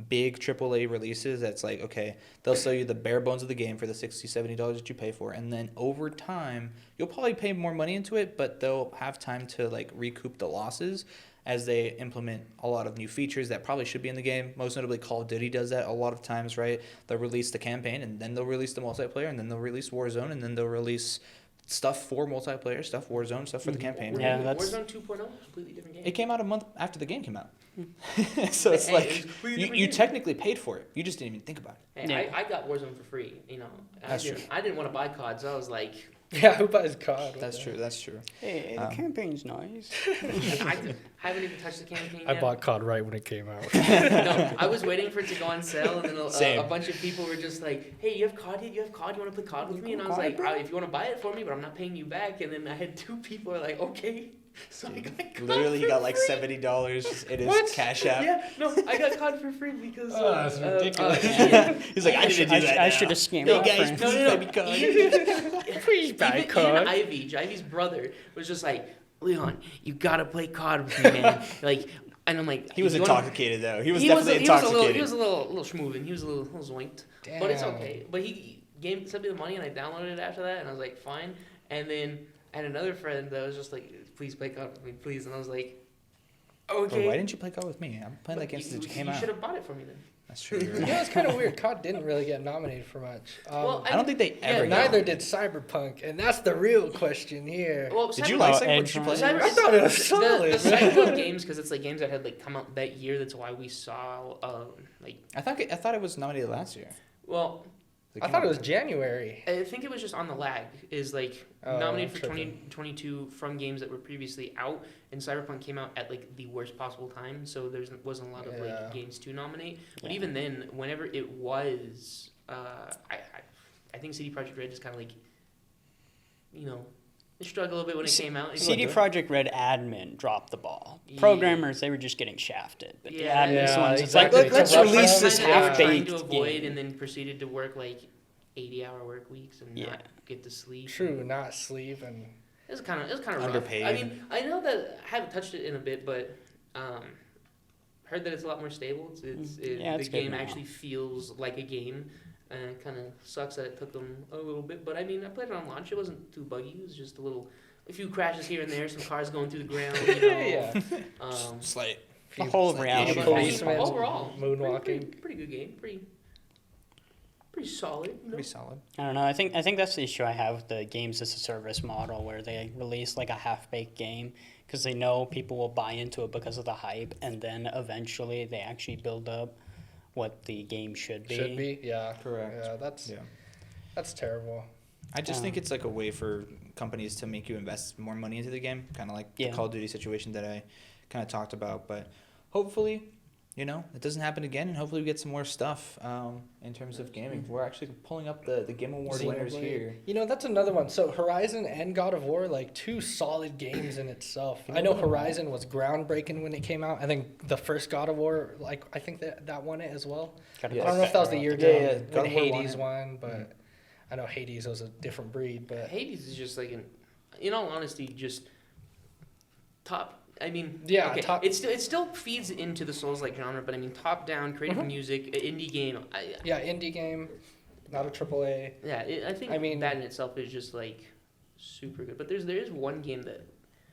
big AAA releases. That's like, okay, they'll sell you the bare bones of the game for the $60, $70 that you pay for, and then over time you'll probably pay more money into it, but they'll have time to like recoup the losses as they implement a lot of new features that probably should be in the game. Most notably, Call of Duty does that a lot of times, right? They'll release the campaign, and then they'll release the multiplayer, and then they'll release Warzone, and then they'll release stuff for multiplayer, stuff Warzone, stuff for the campaign. Yeah, that's- Warzone 2.0, completely different game. It came out a month after the game came out. So it's Hey, like, it was a completely different you game. technically paid for it. You just didn't even think about it. Hey, Yeah. I got Warzone for free. That's true. I didn't want to buy COD, so I was like, Yeah, who buys COD? What That's the- true, that's true. Hey, the campaign's nice. I haven't even touched the campaign I yet. bought COD right when it came out. No, I was waiting for it to go on sale, and then Same. a bunch of people were just like, "Hey, you have COD? You have COD? You want to play COD with me?" And I was COD, like, bro? "If you want to buy it for me, but I'm not paying you back." And then I had two people who were like, "Okay." So I got COD Literally, he for got like free. $70 in his What? Cash App. Yeah, no, I got COD for free because. Oh, that's ridiculous. He's like, I didn't do that. I now. should have scammed Hey my guys, friends. please let me COD. Please buy Even COD. Ivy's brother was just like, "Leon, you gotta play COD with me, man." Like, and I'm like, He was "You wanna-" intoxicated though. He was definitely he was intoxicated. he was a little schmoovin'. He was a little zoinked. But it's Damn. okay. But he sent me the money, and I downloaded it after that, and I was like, fine. And then I had another friend that was just like, please play COD with me, please. And I was like, okay. Bro, why didn't you play COD with me? I'm playing that game since it came You out. should have bought it for me then. That's true. Yeah, it's kind of weird. COD didn't really get nominated for much. Well, I don't think they ever. Yeah, Neither did. did Cyberpunk, and that's the real question here. Well, Did you Cyberpunk- like Oh, Cyberpunk? Edge Did you Runner. play? I thought it was solid. The Cyberpunk games, because it's like games that had like come out that year. That's why we saw like. I thought it was nominated last year. Well, I thought it was January. I think it was just on the lag. Is like Oh, nominated for tripping. 2022 from games that were previously out, and Cyberpunk came out at like the worst possible time, so there wasn't a lot of Yeah. like games to nominate. But Yeah. even then, whenever it was, I think CD Projekt Red just kind of like, they struggled a little bit when it came out. CD Projekt Red admin dropped the ball. Yeah. Programmers, they were just getting shafted. But Yeah, the admin yeah, ones, exactly. it's like, let's Corruption. release this Trying to- half-baked trying to avoid, game. and then proceeded to work like 80-hour work weeks and Yeah. not get to sleep. True, not sleep and It was kind of rough. Underpaid. I mean, I know that I haven't touched it in a bit, but heard that it's a lot more stable. it's the good game now. actually feels like a game. And kind of sucks that it took them a little bit. But I mean, I played it on launch. It wasn't too buggy. It was just a few crashes here and there, some cars going through the ground. You know. Yeah. Slight. The whole Few reality. But policemen overall, moonwalking. pretty good game. Pretty solid. You know? Pretty solid. I don't know. I think that's the issue I have with the games as a service model, where they release like a half-baked game because they know people will buy into it because of the hype, and then eventually they actually build up what the game should be. Should be, yeah. Correct. Yeah, that's terrible. I just think it's like a way for companies to make you invest more money into the game, kind of like Yeah. the Call of Duty situation that I kind of talked about. But hopefully, it doesn't happen again, and hopefully we get some more stuff in terms of gaming. We're actually pulling up the Game Award winners here. That's another one. So Horizon and God of War, like 2 solid games in itself. I know Horizon was groundbreaking when it came out. I think the first God of War, I think that won it as well. Gotta Yeah. I don't know if that was the year Yeah, when God of War won Hades it. won, but I know Hades was a different breed. But Hades is just like in all honesty, just top. I mean, Yeah, okay, top- it still feeds into the Souls-like genre, but I mean, top down, creative music, indie game. yeah, indie game, not a AAA. I think I mean- that in itself is just like super good. But there is one game that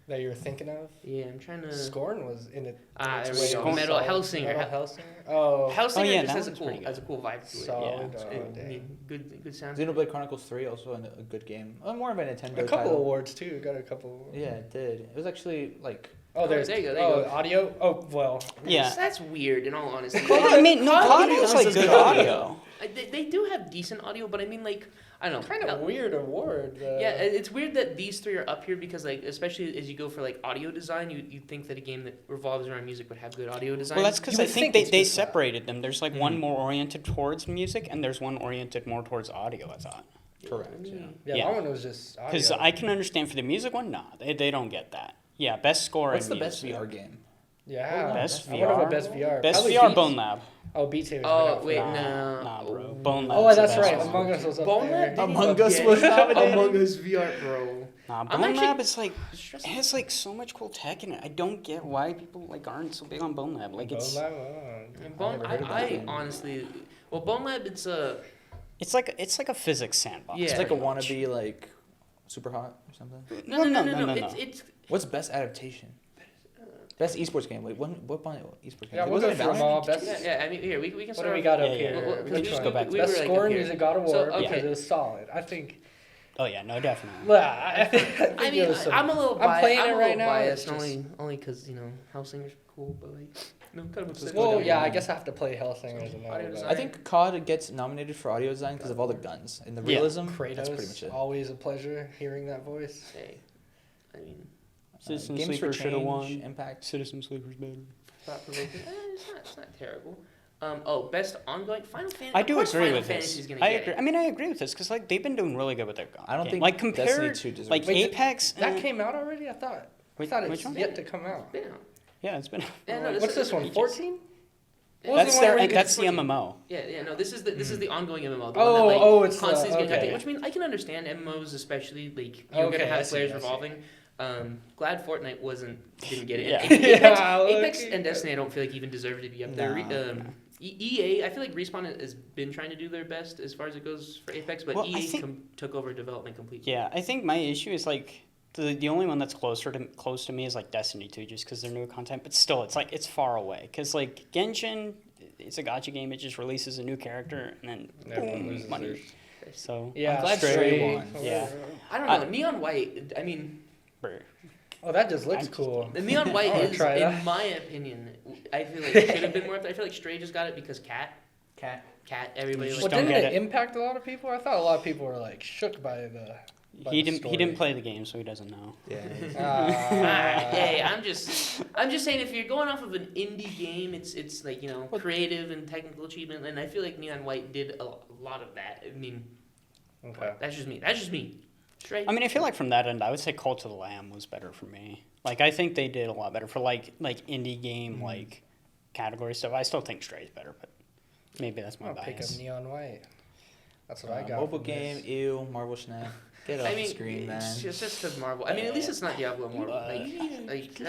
That you're thinking of. I'm trying to. Scorn was in it. There its we way go. also. Metal Hellsinger. Metal Hellsinger. Oh, Hellsinger yeah, just that has one's pretty good. has a cool vibe to it. solid. Yeah. Oh, I dang. mean, good sounds. Xenoblade Chronicles 3 also a good game. More of a Nintendo A couple title. awards too. Got a couple. Yeah, it did. It was actually like Oh, there's there you go. audio. Oh, well. Yeah. That's weird. In all honesty, Well, I mean, no, Call of Claudio's Duty like is good good audio. They do have decent audio, but I mean, like, I don't know. Kind of weird award. Yeah, it's weird that these 3 are up here because, like, especially as you go for like audio design, you'd think that a game that revolves around music would have good audio design. Well, that's because You I would think think it's they just that. separated them. There's like one more oriented towards music, and there's one oriented more towards audio, I thought. correct. Yeah. Yeah, Yeah. that one was just audio. Because I can understand for the music one, nah, they don't get that. Yeah, best score What's in the best music. VR game? Yeah. Best I wonder VR? what best VR. Best Probably VR, Beat- Bone Lab. Oh, Beat Saber's been Oh out for wait, that. no, Nah, bro. Bone Lab. Oh, that's right. Among Us was up Bone there. Lab. Among Us was nominated. Among Us VR, bro. Nah, I'm Bone actually Lab is like stressed. it has like so much cool tech in it. I don't get why people like aren't so big on Bone Lab. Like it's Bone Lab? Oh, And Bone, never heard of that I game. honestly, well, Bone Lab, it's a it's like a physics sandbox. Yeah. It's like a pretty much. wannabe like super hot or something. no. It's What's best adaptation? Best esports game. Wait, what esports game? Yeah, we'll Wasn't go it through them Valorant? all. Best, yeah. I mean, here we can what start. do we got up Yeah, here? yeah. Well, Which just one? go back to Best like score up in here. music, God of War, So, because okay. it was solid. I think. Oh yeah, no, definitely. Well, I think I it mean, was some- I'm a little I'm biased. playing I'm it a right little now, biased, it's only because Hellsinger's cool, but like, kind of upset. Well, down. yeah, I guess I have to play Hellsinger as a Audio note. design. I think COD gets nominated for audio design because of all the guns and the Yeah. realism. Kratos, That's pretty much it. always a pleasure hearing that voice. Hey, I mean, Citizen Games for Sleeper should have Change, won. Impact. Citizen Sleeper's better. thought provoking. It's not terrible. Best ongoing Final Fantasy. I do of course agree Final with Fantasy's this. gonna I get agree. it. I mean, I agree with this because like they've been doing really good with their. I don't game. think like Destiny compared 2 deserves like it. Wait, Apex. That came out already? I thought Which it's one? yet to come out. Yeah. Yeah, it's been. Yeah, no, What's this one? ages. 14? That's that's the MMO. Yeah. No, this is the ongoing MMO. The Oh, one that, like, oh, it's constantly okay. getting updated. Which I mean, I can understand MMOs, especially like you're Okay, gonna I have see, players I see. revolving. Glad Fortnite didn't get it. Yeah. And Apex, Yeah, Apex look. and Destiny, I don't feel like even deserve to be up there. Nah. EA, I feel like Respawn has been trying to do their best as far as it goes for Apex, but Well, I EA think- took over development completely. Yeah, I think my issue is like the only one that's close to me is like Destiny 2, just because they're new content. But still, it's far away. Because like Genshin, it's a gacha game. It just releases a new character and then Everyone boom, loses money. theirs. So Yeah, I'm glad Stray Stray won. Yeah. I don't know. Neon White, I mean, brr. Oh, that just looks I'm- cool. the Neon White I wanna is, try that. in my opinion, I feel like it should have been more up there. I feel like Stray just got it because Cat, everybody Just Well, like. don't didn't get it it. impact a lot of people? I thought a lot of people were like shook by the. by He the didn't story. play the game, so he doesn't know. Yeah. Hey, I'm just saying if you're going off of an indie game, it's like creative and technical achievement, and I feel like Neon White did a lot of that. I mean, Okay. that's just me. Stray. I mean, I feel like from that end, I would say Cult of the Lamb was better for me. Like, I think they did a lot better for like indie game like category stuff. I still think Stray's better, but maybe that's my I'll pick up bias. Neon White. That's what I got. Mobile from game, this. ew, Marvel Snap. Get off I mean, the screen, man. it's just because Marvel. I mean, at least it's not Diablo Immortal.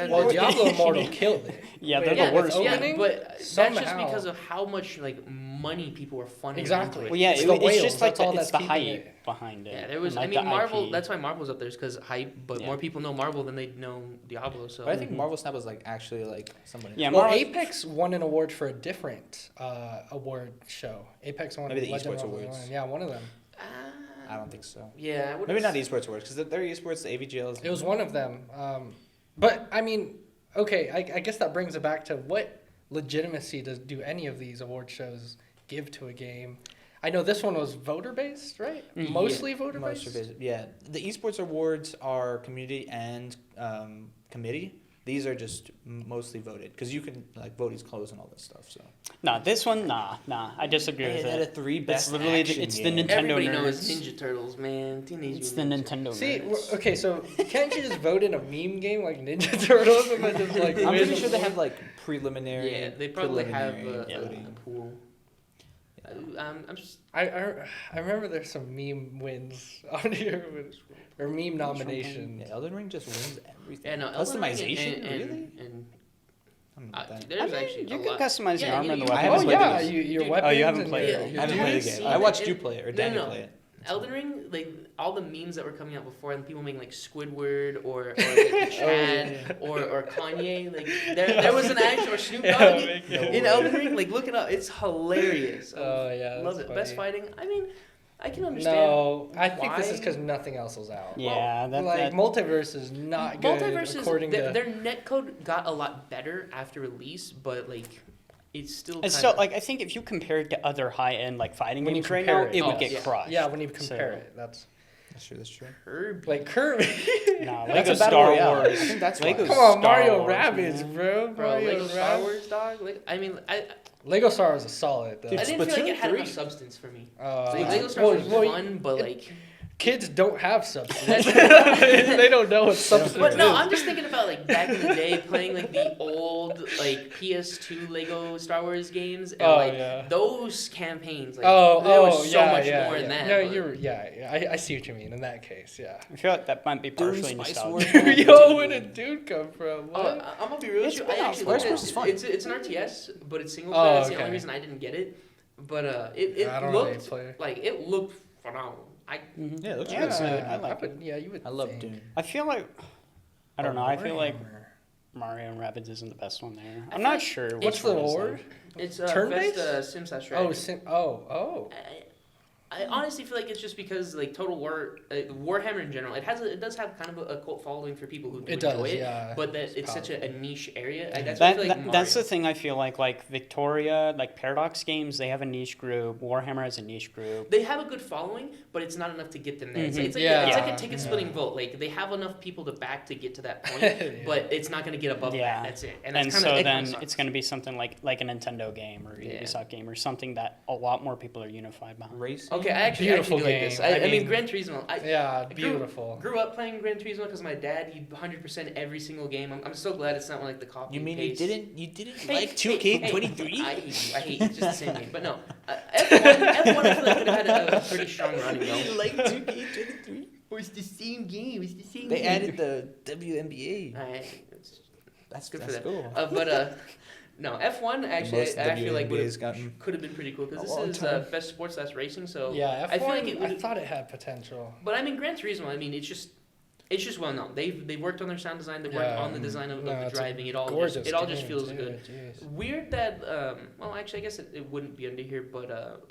Well, Diablo Immortal killed it. Yeah, they're yeah, the worst. it's yeah, opening, but that's just somehow. because of how much like money people are funding. Exactly. Into it. Well, yeah, It's it's, the it's whales, just like that's all it's that's the keeping hype it. behind it. Yeah, there was. and, I like, mean, the Marvel. IP. That's why Marvel's up there, is because hype. But Yeah. more people know Marvel than they know Diablo. So But I think Marvel Snap was like actually like somebody. Yeah, Well, Marvel- Apex won an award for a different award show. Apex won Maybe the Legend esports of awards. One. Yeah, one of them. I don't think so. Yeah, I Maybe wouldn't not s- esports awards because they're esports. The AVGLs. It was one of them. But I mean, okay, I guess that brings it back to what legitimacy do any of these award shows give to a game? I know this one was voter based, right? Mhm. Mostly voter based. Yeah, the esports awards are community and committee. These are just mostly voted because you can like vote is closed and all this stuff. So Nah, this one, nah. I disagree with it had a it. 3 It's best. literally action it's the game. Nintendo Everybody nerds. knows Ninja Turtles, man. Teenage It's the Mutant Ninja Nintendo See, nerds. okay, so can't you just vote in a meme game like Ninja Turtles and then just like? I'm win pretty the sure they award? have like preliminary. Yeah, they probably have preliminary a voting. pool. I'm just. I remember there's some meme wins on here or meme nominations. Yeah, Elden Ring just wins everything. Yeah, no, Elden Ring Customization, and, really? And I don't know about that. there's I mean, actually you a can lot. customize the Yeah, armor and the you- I Oh haven't weapons. played yeah, this. your Dude, weapons. you haven't and played your- it. your I haven't played the dudes. game. I watched It- you play it or no, Daniel no. play it. Elden Ring, like all the memes that were coming out before, and people making like Squidward or like Chad or Kanye, like there was an actual Snoop Dogg in Elden Ring. Like look it up, it's hilarious. Oh yeah, Love that's it. Best funny. fighting. I mean, I can understand. No, I think this is why. because nothing else was out. Yeah, Like multiverse is not good Multiverse according is to. their netcode got a lot better after release, but like it's still. It's kinda, still like I think if you compare it to other high end like fighting When you games right now, compare it, it would oh, get yeah. crushed. Yeah, when you compare So- it, that's That's true. Kirby. like Kirby. Nah, That's Lego a battle Star royale. I Wars. think that's Lego why. Come on, Star Mario Wars, Rabbids, man. bro. Bro, Mario Lego Star Rabbids. Wars, dog. Like, I mean, I Lego Star Wars is solid though. Dude, didn't feel like it Splatoon had 3. enough substance for me. Uh, Like, Lego Star well, Wars was well, fun, but like. kids don't have substance. they don't know what substance But no, is. I'm just thinking about like back in the day playing like the old like PS2 Lego Star Wars games and Oh, like yeah. those campaigns. Like, Oh, there was so yeah, much yeah, more yeah. in that. No, but- I see what you mean in that case, yeah. I feel like that might be Doom, partially Spice nostalgia. Wars. Yo, where did dude come from? Oh, What? I'm gonna be real with It's you. been I out. actually First looked at person's it. fun. It's an RTS, but it's single Oh, player. That's the okay. only reason I didn't get it. But it I don't really looked play. like it looked phenomenal. Mhm. Yeah, it looks Yeah, good. it's good. I I like would, it. yeah, you would. I love think. Doom. I feel like I don't know. I feel like Warhammer. Mario and Rabbids isn't the best one there. I I'm feel not like sure. What's which the one is, though. award? It's Turn-based? best sim slash Oh, strategy. oh. I honestly feel like it's just because like Total War, Warhammer in general, it does have kind of a cult following for people who do It does, enjoy it, yeah. but that it's such a powerful. niche area. That's why I feel like That's the Mario. thing I feel like Victoria, like Paradox Games, they have a niche group. Warhammer has a niche group. They have a good following, but it's not enough to get them there. Mhm. It's like Yeah. it's like a ticket Yeah. splitting vote. Like they have enough people to back to get to that point, but it's not going to get above Yeah. that. That's it. And that's so kinda, then sucks. it's going to be something like a Nintendo game or a Yeah. Ubisoft game or something that a lot more people are unified behind. Racing. Okay, I actually Beautiful do like this. game. I I mean, mean, Gran Turismo. Yeah, grew- beautiful. Grew up playing Gran Turismo because my dad, he 100% every single game. I'm so glad it's not like the copy. You mean and you paste. didn't Hey, like hey, 2K23? I hate you. It's just the same game. But no, F1 I feel like could have had a pretty strong run. You know? like 2K23? Oh, it's the same game. It's the same They game. added the WNBA. It's That's good for that's that. cool. But no, F1 actually, most I feel like WNBA's gotten could have been pretty cool because a this long is time. best sports slash racing. So Yeah, F1, I feel like it I would. thought it had potential. But I mean, Gran Turismo. I mean, it's just well known. They worked on their sound design. They worked Yeah. on the design of No, the it's a driving. It all Gorgeous. just game, feels too, good. jeez. Weird that well, actually, I guess it wouldn't be under here, but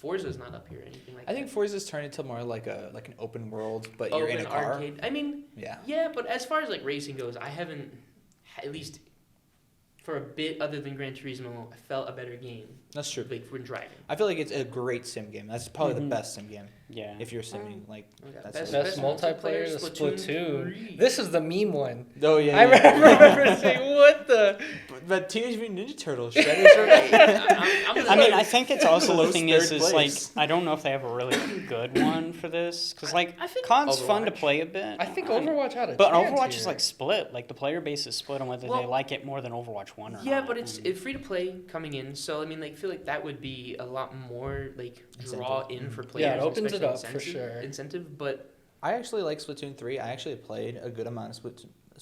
Forza's not up here or anything like that. I think Forza's turned into more like an open world, but you're in a Open car. arcade. I mean, Yeah. yeah, but as far as like racing goes, I haven't, at least for a bit other than Gran Turismo, I felt a better game That's true. like when driving. I feel like it's a great sim game. That's probably the Mhm. best sim game Yeah. if you're simming. Like, Okay. that's Best multiplayer, the Splatoon. 3. This is the meme one. oh yeah. I remember saying, "What the?" But Teenage Mutant Ninja Turtles. Shredder's right. I'm gonna I mean, I think it's also the Close thing third is like, place. I don't know if they have a really good one for this. Because, like, I think COD's fun to Overwatch. play a bit. I think Overwatch had a But chance Overwatch here. is, like, split. Like, the player base is split on whether they Well, like it more than Overwatch 1 or not. Yeah, but it's free to play coming in, so I mean, like, I feel like that would be a lot more like draw in for players. Yeah, it opens it especially up for sure. Incentive, but I actually like Splatoon 3. I actually played a good amount of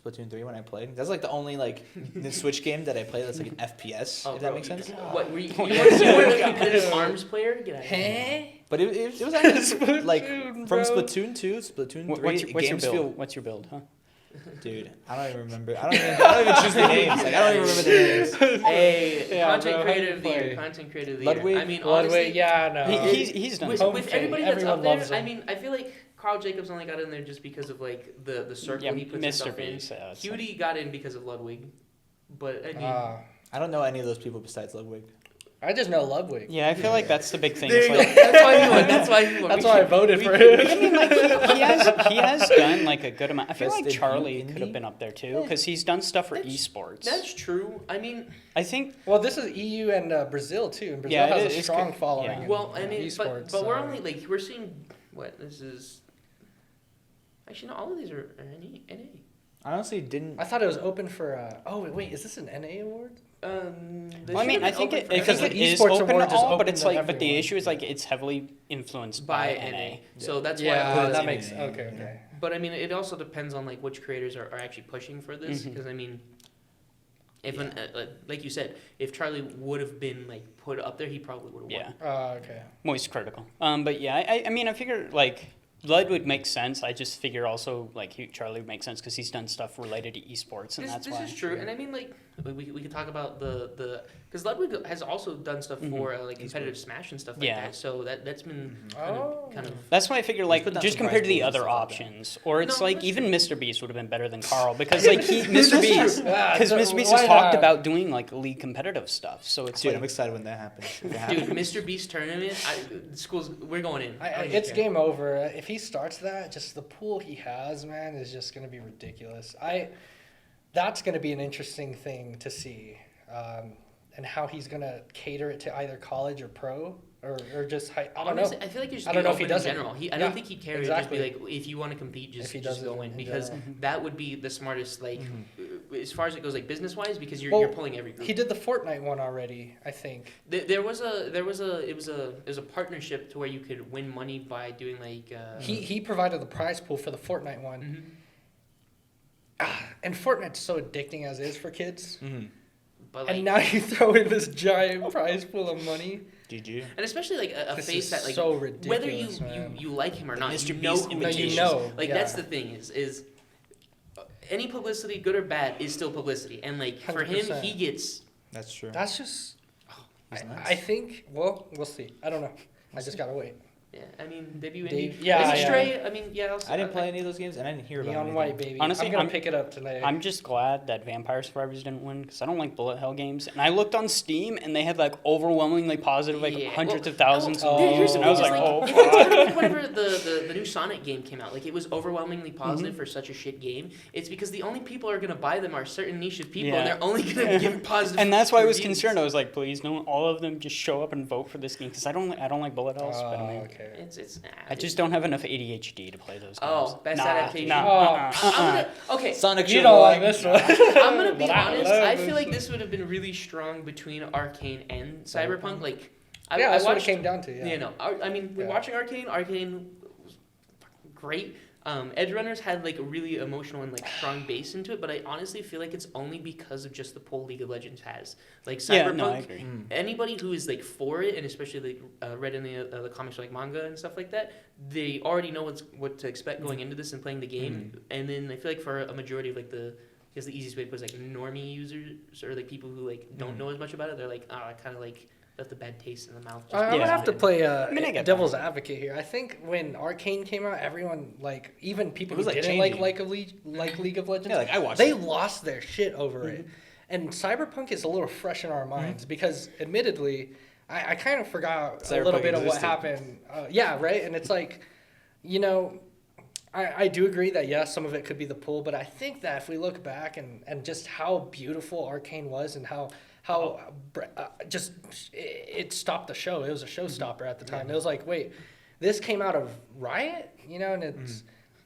Splatoon 3 when I played. That's like the only like the Switch game that I played that's like an FPS. oh, if bro, that makes sense. What were you weren't a competitive arms player? Get out of here. But it was actually like Splatoon, from bro. Splatoon 2, Splatoon 3. What's your games build? feel, What's your build, huh? dude. I don't even remember. I don't even choose the names. Like I don't even remember the names. Hey, Yeah, content bro, creator how of do the you year, play? content creator of the Ludwig? year. I mean, honestly, Ludwig, yeah, no. He's done with, something. with everybody that's Everyone up there, loves I him. mean, I feel like Carl Jacobs only got in there just because of like the circle Yeah, he puts Mr. himself in. Beast. Yeah, it's Cutie got in because of Ludwig, but I mean, I don't know any of those people besides Ludwig. I just know Ludwig. Yeah, I feel like that's the big thing. there It's you like, go. That's why he won. That's why he won. That's We why I should- voted we for could- him. I mean, like he has done like a good amount. I feel Best like debut Charlie indie? could have been up there too because he's done stuff for That's- esports. That's true. I mean, I think Well, this is EU and Brazil too, and Brazil Yeah, it has a is strong good. following. Yeah. in well, I mean, esports, but we're so- only like we're seeing what this is. Actually, no, all of these are NA. I honestly didn't. I thought it was open for. Oh wait, is this an NA award? They Well, I mean, should've I been think open it for because because the it is esports open award to just all, but opened it's to like, but the everyone. issue is like it's heavily influenced by by NA. NA. So that's why. Yeah, it that was- makes NA, okay. yeah. Okay. But I mean, it also depends on like which creators are actually pushing for this. Mhm. Because I mean, if like you said, if Charlie would have been like put up there, he probably would have won. Yeah, Okay. moist critical. But yeah, I mean, I figure like Blood would make sense. I just figure also like Charlie would make sense because he's done stuff related to esports, and that's This why. is true, and I mean, like we could talk about the because Ludwig has also done stuff for like competitive Smash and stuff like Yeah. that. So that's been Oh. kind of That's why I figure like put down just some compared to prize the pools and other stuff like that. options, or it's No, like that's even true. Mr. Beast would have been better than Carl because like Mr. That's Beast true. Yeah, because so Mr. Beast why has talked not? about doing like league competitive stuff, so it's Dude, like I'm excited when that happens. If it dude. happens. Mr. Beast tournament, schools, we're going in. I don't even It's care. game over. If he starts that, just the pool he has, man, is just going to be ridiculous. That's going to be an interesting thing to see, and how he's going to cater it to either college or pro, or just I don't know. Honestly, I feel like you just I don't know if he open in does it. general. I Yeah, don't think he'd care. It'd just be exactly. like, if you want to compete, If he just does go it in in because general. that would be the smartest. Like as far as it goes, like business wise, because Well, you're pulling every group. He did the Fortnite one already, I think. There was a partnership to where you could win money by doing like. He provided the prize pool for the Fortnite one. Mhm. And Fortnite's so addicting as is for kids. Mm-hmm. But like, And now you throw in this giant prize pool of money. GG. and especially like a This face is that like so whether you, ridiculous, man. you like him or The not, Mr. you know Beast who No, he you is. know. Like yeah. that's the thing is any publicity, good or bad, is still publicity, and like for him, 100%. he gets. That's true. That's just. He's nice. I think. Well, we'll see. I don't know. I just gotta wait. Yeah, I mean, debut indie. Dave- yeah, Is it yeah. Stray? I mean, yeah. I didn't play any of those games, and I didn't hear about Neon anything. White, baby. Honestly, I'm gonna I'm- pick it up tonight. I'm just glad that Vampire Survivors didn't win because I don't like bullet hell games. And I looked on Steam and they had like overwhelmingly positive, like Yeah, hundreds well, of thousands oh, of dude, views, here's the and I was thing, like, it's oh, like- It's like whenever the new Sonic game came out, like it was overwhelmingly positive for such a shit game. It's because the only people who are gonna buy them are certain niche of people, and Yeah. they're only gonna give positive. And that's why I was reviews. concerned. I was like, please don't all of them just show up and vote for this game because I don't like bullet hells. But I mean, okay. It's. I just don't have enough ADHD to play those games. Oh, best adaptation. Nah, Oh. I'm gonna, okay, Sonic You should don't have like won. this one. I'm gonna be But I honest. love I this feel like one. this would have been really strong between Arcane and Cyberpunk. Like, Yeah, I that's what it watched. came down to. Yeah. You know, I mean, Yeah. watching Arcane was fucking great. Edge Runners had like a really emotional and like strong base into it, but I honestly feel like it's only because of just the pull League of Legends has. Like Cyberpunk, Yeah, no, I agree. anybody who is like for it, and especially like read in the comics or like manga and stuff like that, they already know what to expect going into this and playing the game. And then I feel like for a majority of like the easiest way to put it is like normie users or like people who like don't know as much about it, they're like, oh, I kind of like left a bad taste in the mouth. I'm gonna Yeah. have to play I mean, I get devil's advocate here. I think when Arcane came out, everyone like even people It who was, like, didn't changing. like League of Legends, Yeah, like I watched they it. lost their shit over it. And Cyberpunk is a little fresh in our minds because, admittedly, I kind of forgot a Cyberpunk little bit of what existed. happened. Yeah, right. And it's like, you know, I do agree that yes, some of it could be the pull, but I think that if we look back and just how beautiful Arcane was and how how just it stopped the show. It was a showstopper at the time. Yeah. It was like, wait, this came out of Riot, and it's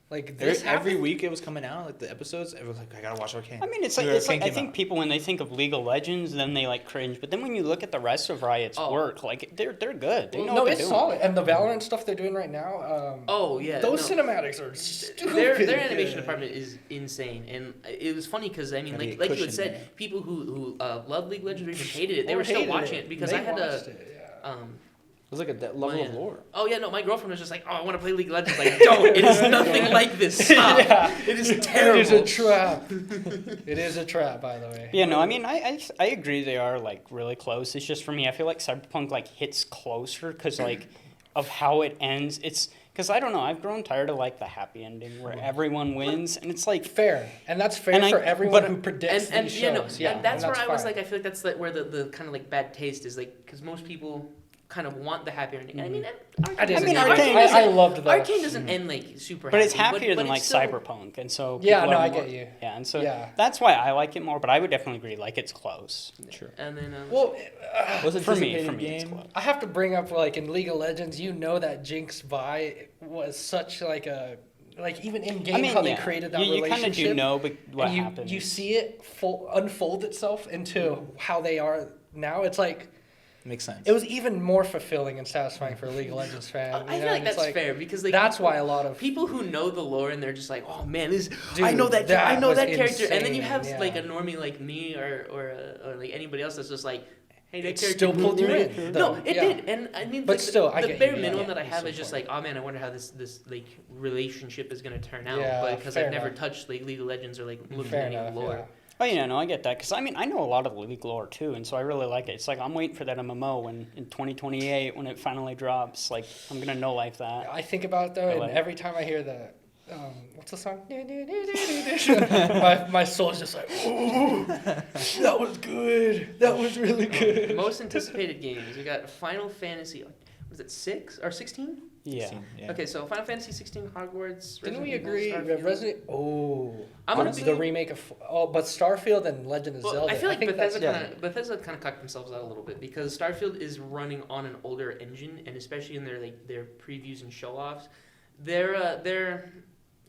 like this Every happened? week it was coming out, like the episodes. Everyone's like, I gotta watch Arcane. I mean, it's Arcane like I came think out. people, when they think of League of Legends, then they like cringe. But then when you look at the rest of Riot's work, like they're good. They know what they're it's doing. solid. And the Valorant stuff they're doing right now. Those cinematics are stupid. Their animation department is insane, and it was funny because I mean, Gotta be like you cushioned, had said, man. people who love League of Legends or even hated it, they Or were still hated watching it. it because They I had watched a. it, yeah. It was like a level of lore. Oh yeah, no, my girlfriend was just like, "Oh, I want to play League of Legends." Like, don't. It is nothing like this. Stop. Yeah. It is terrible. It is a trap. It is a trap, by the way. Yeah, no, I mean, I agree they are like really close. It's just for me, I feel like Cyberpunk like hits closer because like of how it ends. It's because I don't know. I've grown tired of like the happy ending where everyone wins, and it's like Fair, and that's fair And for everyone but- who predicts and these you know, shows. Yeah, and that's where I was fine. like, I feel like that's like where the kind of like bad taste is, like, because most people kind of want the happy ending. And I mean, I mean, Arcane Arcane I loved that. Arcane doesn't end like super. But it's happy, happier than but like it's still, Cyberpunk, and so Yeah, people no, are I more- get you. Yeah, and so Yeah. that's why I like it more. But I would definitely agree, like it's close. Sure. And then Well, Was it For me, anticipated it's game? close. I have to bring up like in League of Legends, that Jinx Vi was such like a even in game I mean, how they yeah. created that you relationship. kind of do know, but what and happens? you see it unfold itself into how they are now. It's like Makes sense. it was even more fulfilling and satisfying for a League of Legends fan. I feel like that's fair because like that's people, why a lot of people who know the lore and they're just like, oh man, this Dude, I know that was character, and then you insane, have yeah. like a normie like me or like anybody else that's just like, hey, that It character still pulled you in, No, though. it Yeah. did, and I mean, But like, still, I the get bare you, yeah. minimum that I It's have so is just funny. like, oh man, I wonder how this like relationship is gonna turn out, Yeah, but because fair I've never enough. touched like League of Legends or like looked Fair at any of enough. the lore. Yeah. Oh yeah, no, I get that because I mean I know a lot of League lore too, and so I really like it. It's like I'm waiting for that MMO when in 2028 when it finally drops. Like I'm gonna know life that. I think about it though, and like it. every time I hear the what's the song? my soul's just like, ooh, that was good. That was really good. Most anticipated games. We got Final Fantasy. Was it 6 or 16? Yeah. Okay, so Final Fantasy 16, Hogwarts. Didn't we Resident agree? Evil, Starfield. Resident. I'm gonna the be- remake of. Oh, but Starfield and Legend of Well, Zelda. I feel like think Bethesda that's- kind of cocked themselves out a little bit because Starfield is running on an older engine, and especially in their previews and show-offs, their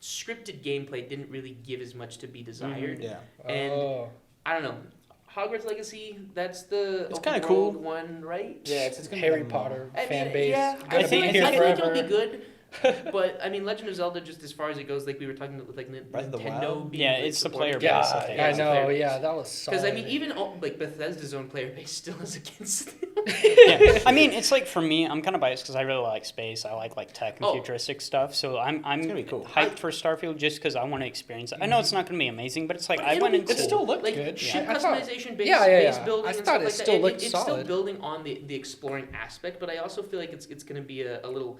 scripted gameplay didn't really give as much to be desired. Yeah. and- Oh. I don't know. Hogwarts Legacy, that's the It's open kinda world cool. one, right? Yeah, it's gonna Harry be Potter I fan mean, base. yeah, Gonna I feel be like, here I feel like it'll forever. be good. But I mean, Legend of Zelda, just as far as it goes, like we were talking with like Breath of the Nintendo Wild? being Yeah, like, it's the supportive. player Yeah, base, I think. I it's the know. player Yeah, base. that was solid. Because I mean, even like Bethesda's own player base still is against it. Yeah. I mean, it's like for me, I'm kind of biased because I really like space. I like tech and Oh. futuristic stuff. So I'm gonna be cool. hyped for Starfield just because I want to experience it. I know it's not going to be amazing, but it's like But I it'll went be into It still looked like good. ship I thought- customization, base, Yeah, yeah, base yeah. building, I and thought stuff it like still that. looked It's still solid. building on the exploring aspect, but I also feel like it's going to be a little.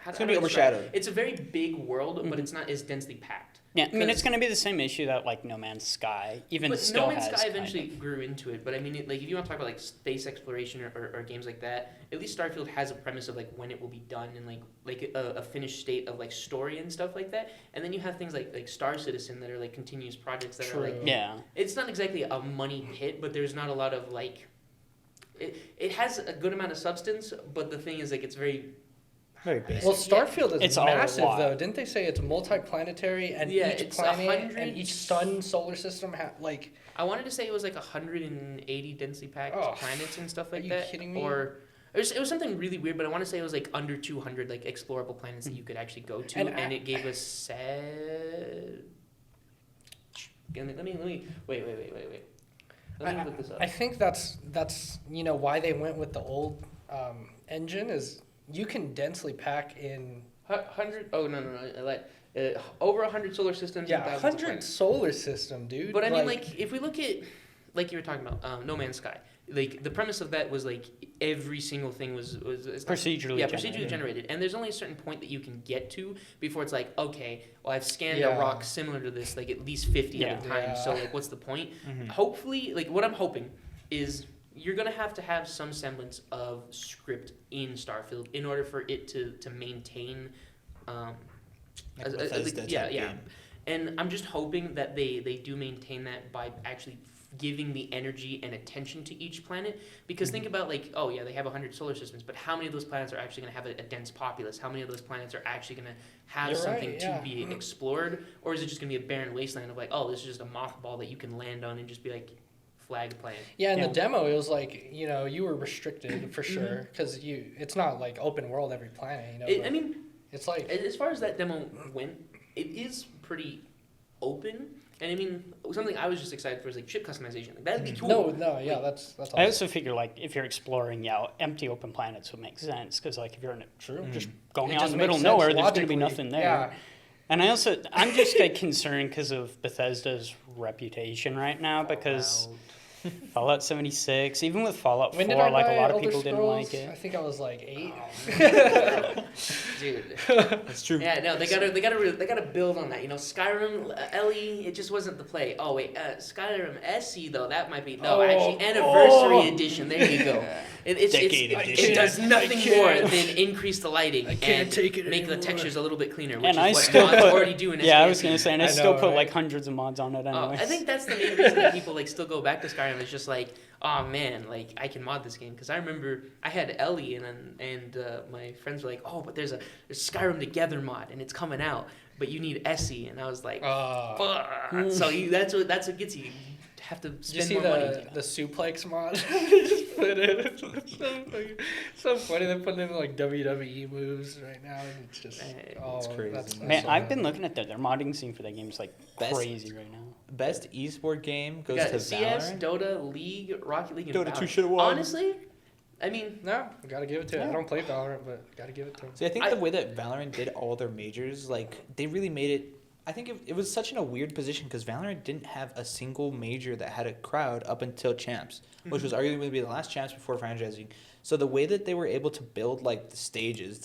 It's gonna be overshadowed. It's a very big world, but it's not as densely packed. Yeah, I mean, it's 'Cause- going to be the same issue that like No Man's Sky even But still No Man's has. Sky kind eventually of. grew into it. But I mean, like if you want to talk about like space exploration or games like that, at least Starfield has a premise of like when it will be done and like a finished state of like story and stuff like that. And then you have things like Star Citizen that are like continuous projects that are like True. Yeah. it's not exactly a money pit, but there's not a lot of like it has a good amount of substance, but the thing is like it's very Very basic. Well, Starfield is It's all a massive, lot. though. Didn't they say it's multi-planetary and Yeah, each it's planet 100 and each sun solar system like? I wanted to say it was like 180 densely packed Oh, planets and stuff are like you that. kidding me? Or it was something really weird, but I want to say it was like under 200 like explorable planets that you could actually go to, And and I- it gave us let me wait. Let me look this up. I think that's why they went with the old engine is you can densely pack in 100. Oh no! I lied. Over 100 solar systems. and thousands of 100 planets. solar system, dude. But I mean, like, if we look at, like you were talking about, No Man's Sky, like, the premise of that was, like, every single thing was it's not- Procedurally Yeah, generated. procedurally generated. And there's only a certain point that you can get to before it's like, okay, well, I've scanned Yeah. a rock similar to this, like, at least 50 at a Yeah. time. So, like, what's the point? Mhm. Hopefully, like, what I'm hoping is you're going to have some semblance of script in Starfield in order for it to maintain... Like as- Bethesda yeah, type yeah. game. And I'm just hoping that they do maintain that by actually giving the energy and attention to each planet. Because think about like, oh yeah, they have 100 solar systems, but how many of those planets are actually going to have a dense populace? How many of those planets are actually going to have something to be explored? Or is it just going to be a barren wasteland of like, oh, this is just a mothball that you can land on and just be like, flag planet? Yeah, in the demo, it was like, you know, you were restricted for sure, because it's not like open world every planet, you know. I mean, it's like, as far as that demo went, it is pretty open. And I mean, something I was just excited for is like ship customization. Like, that'd be cool. That's awesome. I also figure like if you're exploring, empty open planets would make sense because like if you're in just going out in the middle of nowhere, there's going to be nothing there. Yeah. And I'm just like concerned because of Bethesda's reputation right now because Fallout 76, even with Fallout 4, like a lot of people didn't like it. I think I was like 8. Dude, That's true. yeah, no, they gotta build on that. You know, Skyrim LE, it just wasn't the play. Oh wait, Skyrim SE though, that might be actually Anniversary Edition. There you go. It does nothing more than increase the lighting and make the textures a little bit cleaner, which is what mods already do in SKSE. I was gonna say, and I still put like hundreds of mods on it anyway. I think that's the main reason that people like still go back to Skyrim. It's just like, oh man, like I can mod this game because I remember I had Ellie and my friends were like, oh, but there's Skyrim Together mod and it's coming out, but you need SE, and I was like, fuck. So that's what gets you. Have to spend more money. The suplex mod? Just put it. So funny. They're putting in like WWE moves right now. And it's just it's crazy. That's Man, so I've been looking at their modding scene for that game is like Best- crazy right now. Best esport game goes You got to CS, Valorant. Dota, League, Rocket League, and Dota 2 Valorant. should've won. Honestly, I mean, No, gotta give it to it. I don't play Valorant, but gotta give it to him. See, I think the way that Valorant did all their majors, like, they really made it. I think it was such in a weird position because Valorant didn't have a single major that had a crowd up until Champs, which was arguably going to be the last Champs before franchising. So the way that they were able to build like the stages,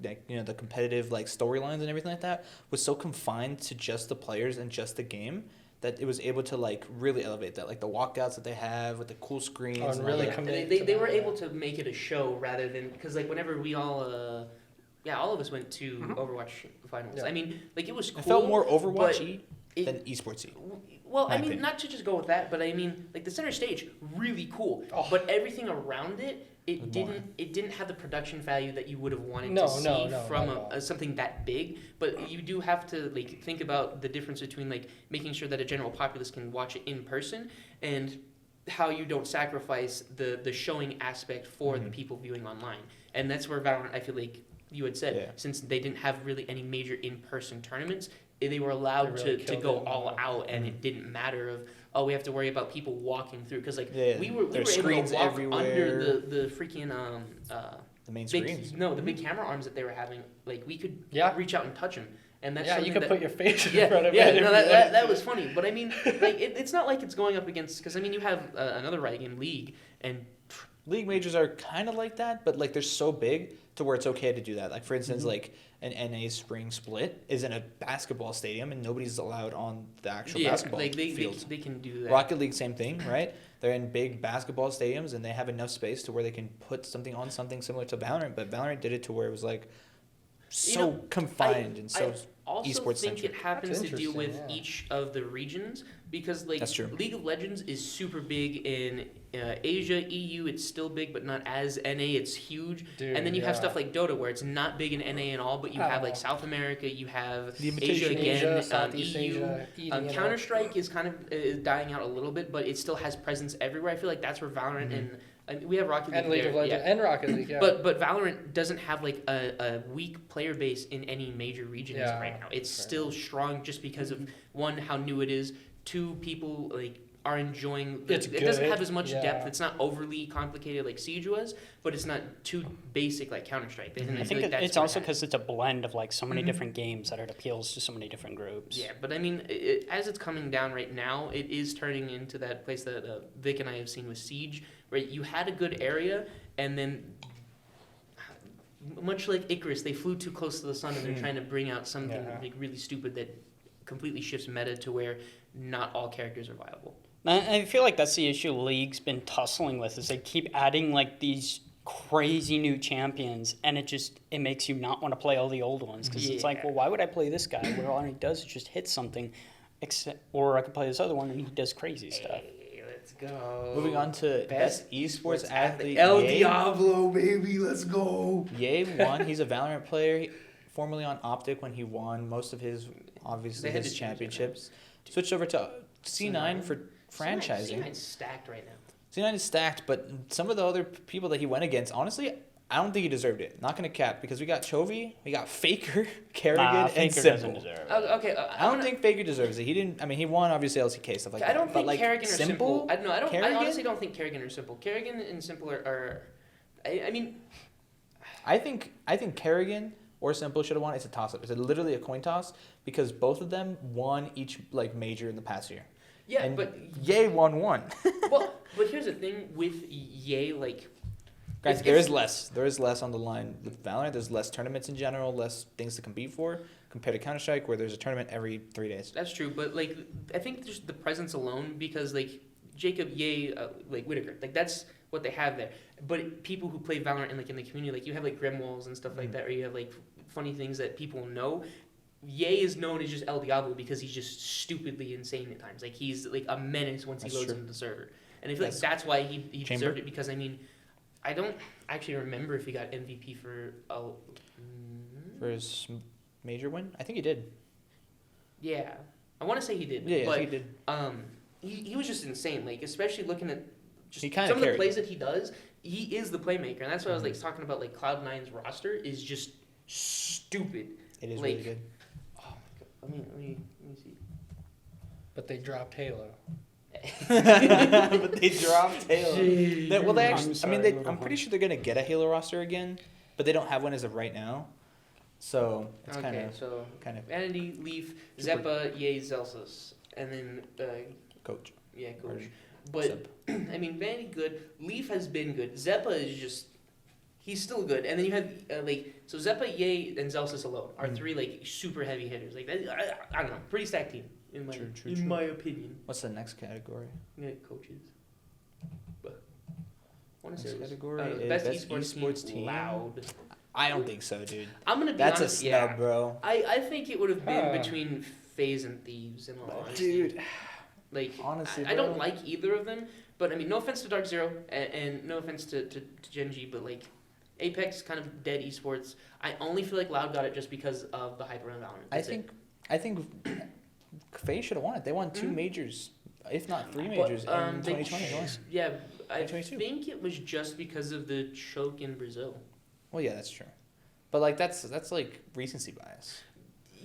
the competitive like storylines and everything like that was so confined to just the players and just the game that it was able to like really elevate that, like the walkouts that they have with the cool screens. And really they were able to make it a show rather than because like whenever we all. All of us went to Overwatch finals. Yeah. I mean, like, it was cool. It felt more Overwatch-y but than esports-y. Well, I mean, opinion. not to just go with that, but I mean, like, the center stage, really cool. But everything around it, it didn't have the production value that you would have wanted to see from something that big. But you do have to, like, think about the difference between, like, making sure that a general populace can watch it in person and how you don't sacrifice the showing aspect for the people viewing online. And that's where Valorant, I feel like, you had said, since they didn't have really any major in-person tournaments, they were allowed to go all out, and it didn't matter of, we have to worry about people walking through. Because, like, we were able to walk under the freaking... the main screens. The big camera arms that they were having. Like, we could reach out and touch them. And that's you could put your face in front of it. Yeah, no, that was funny. But, I mean, like, it's not like it's going up against... Because, I mean, you have another Riot game, League, and... League majors are kind of like that, but like they're so big to where it's okay to do that. Like for instance, like an NA spring split is in a basketball stadium and nobody's allowed on the actual basketball field. They can do that. Rocket League, same thing, right? They're in big basketball stadiums and they have enough space to where they can put something on something similar to Valorant. But Valorant did it to where it was like so confined and so also esports think centric. it happens to deal with each of the regions because like League of Legends is super big in Asia, EU, it's still big but not as NA, it's huge. And then you have stuff like Dota where it's not big in NA at all, but you have like South America, you have Asia again, EU. Counter-Strike is kind of dying out a little bit, but it still has presence everywhere. I feel like that's where Valorant and we have Rocket League and League of Legends and Rocket League, But Valorant doesn't have like a weak player base in any major regions right now. It's still strong just because of one, how new it is. Two, people like are enjoying. It doesn't have as much depth. It's not overly complicated like Siege was, but it's not too basic like Counter-Strike. I think it's also because it's a blend of like so many different games that it appeals to so many different groups. Yeah, but I mean, as it's coming down right now, it is turning into that place that Vic and I have seen with Siege, where you had a good area, and then much like Icarus, they flew too close to the sun, and they're trying to bring out something like really stupid that completely shifts meta to where not all characters are viable. I feel like that's the issue League's been tussling with, is they keep adding like these crazy new champions, and it makes you not want to play all the old ones, because it's like, well, why would I play this guy where all he does is just hit something, or I could play this other one and he does crazy stuff. Let's go. Moving on to best esports athlete. El Ye. Diablo, baby. Let's go. Ye won. He's a Valorant player, formerly on Optic when he won most of his, obviously, They had his to change it, championships. Switched over to C9 for franchising. C9's stacked right now. C9 is stacked, but some of the other people that he went against, honestly, I don't think he deserved it. Not going to cap, because we got Chovy, we got Faker, Kerrigan, and Faker doesn't Simple. deserve it. Okay, I don't think Faker deserves it. He didn't. I mean, he won obviously LCK stuff like that. I don't but think like Kerrigan or Simple. I Kerrigan? honestly don't think Kerrigan or Simple. Kerrigan and Simple are I mean, I think Kerrigan or Simple should have won. It's a toss up. It's literally a coin toss because both of them won each like major in the past year. yeah, and but Ye won one. well, but here's the thing with Ye, like, Guys, If- there if- is less. There is less on the line with Valorant. There's less tournaments in general, less things to compete for compared to Counter-Strike, where there's a tournament every 3 days. that's true. But like, I think just the presence alone, because like Jacob Ye, like Whitaker, like that's what they have there. But people who play Valorant in like in the community, like you have like Grimwalls and stuff like that, or you have like funny things that people know. Ye is known as just El Diablo because he's just stupidly insane at times. Like he's like a menace once That's he loads true. into the server. And I feel like That's- that's why he Chamber? deserved it, because I mean, I don't actually remember if he got MVP for For his major win, I think he did. yeah. I want to say he did. Yeah, I but think he did. he was just insane. Like especially looking at just He kinda some of the carried plays that he does. He is the playmaker, and that's why I was Mhm. like talking about like Cloud9's roster is just stupid. It is like- really good. Oh my god. Let me see. But they dropped Halo. But they dropped Halo. Jeez. Well, they I'm actually. sorry, I'm little pretty sure they're gonna get a Halo roster again, but they don't have one as of right now. So it's Okay, kind so of Vanity, Leaf, Super- Zeppa, Ye, Zelsus, and then coach. yeah, Coach. Or But Zep. I mean, Vanity good. Leaf has been good. Zeppa is just. He's still good, and then you have so Zeppa, Ye, and Zelsus alone are Mhm. three like super heavy hitters. Like that, I don't know, pretty stacked team in my True. my opinion. What's the next category? Yeah, coaches. But I want to say Next it was, category is best best esports, esports team. team. Loud. I don't think so, dude. I'm gonna be That's a honest. snub, Yeah, bro. I think it would have been Huh. between FaZe and Thieves in all honesty. Dude, Like, honestly, I don't bro. like either of them, but I mean, no offense to Dark Zero, and no offense to Gen G, but like, Apex kind of dead esports. I only feel like Loud got it just because of the hype around Valorant. I That's it. think FaZe should have won it. They won 2 Mhm. majors, if not 3 But, majors in they 2020. Don't they? Yeah, I 2022. think it was just because of the choke in Brazil. Well, yeah, that's true. But like that's like recency bias.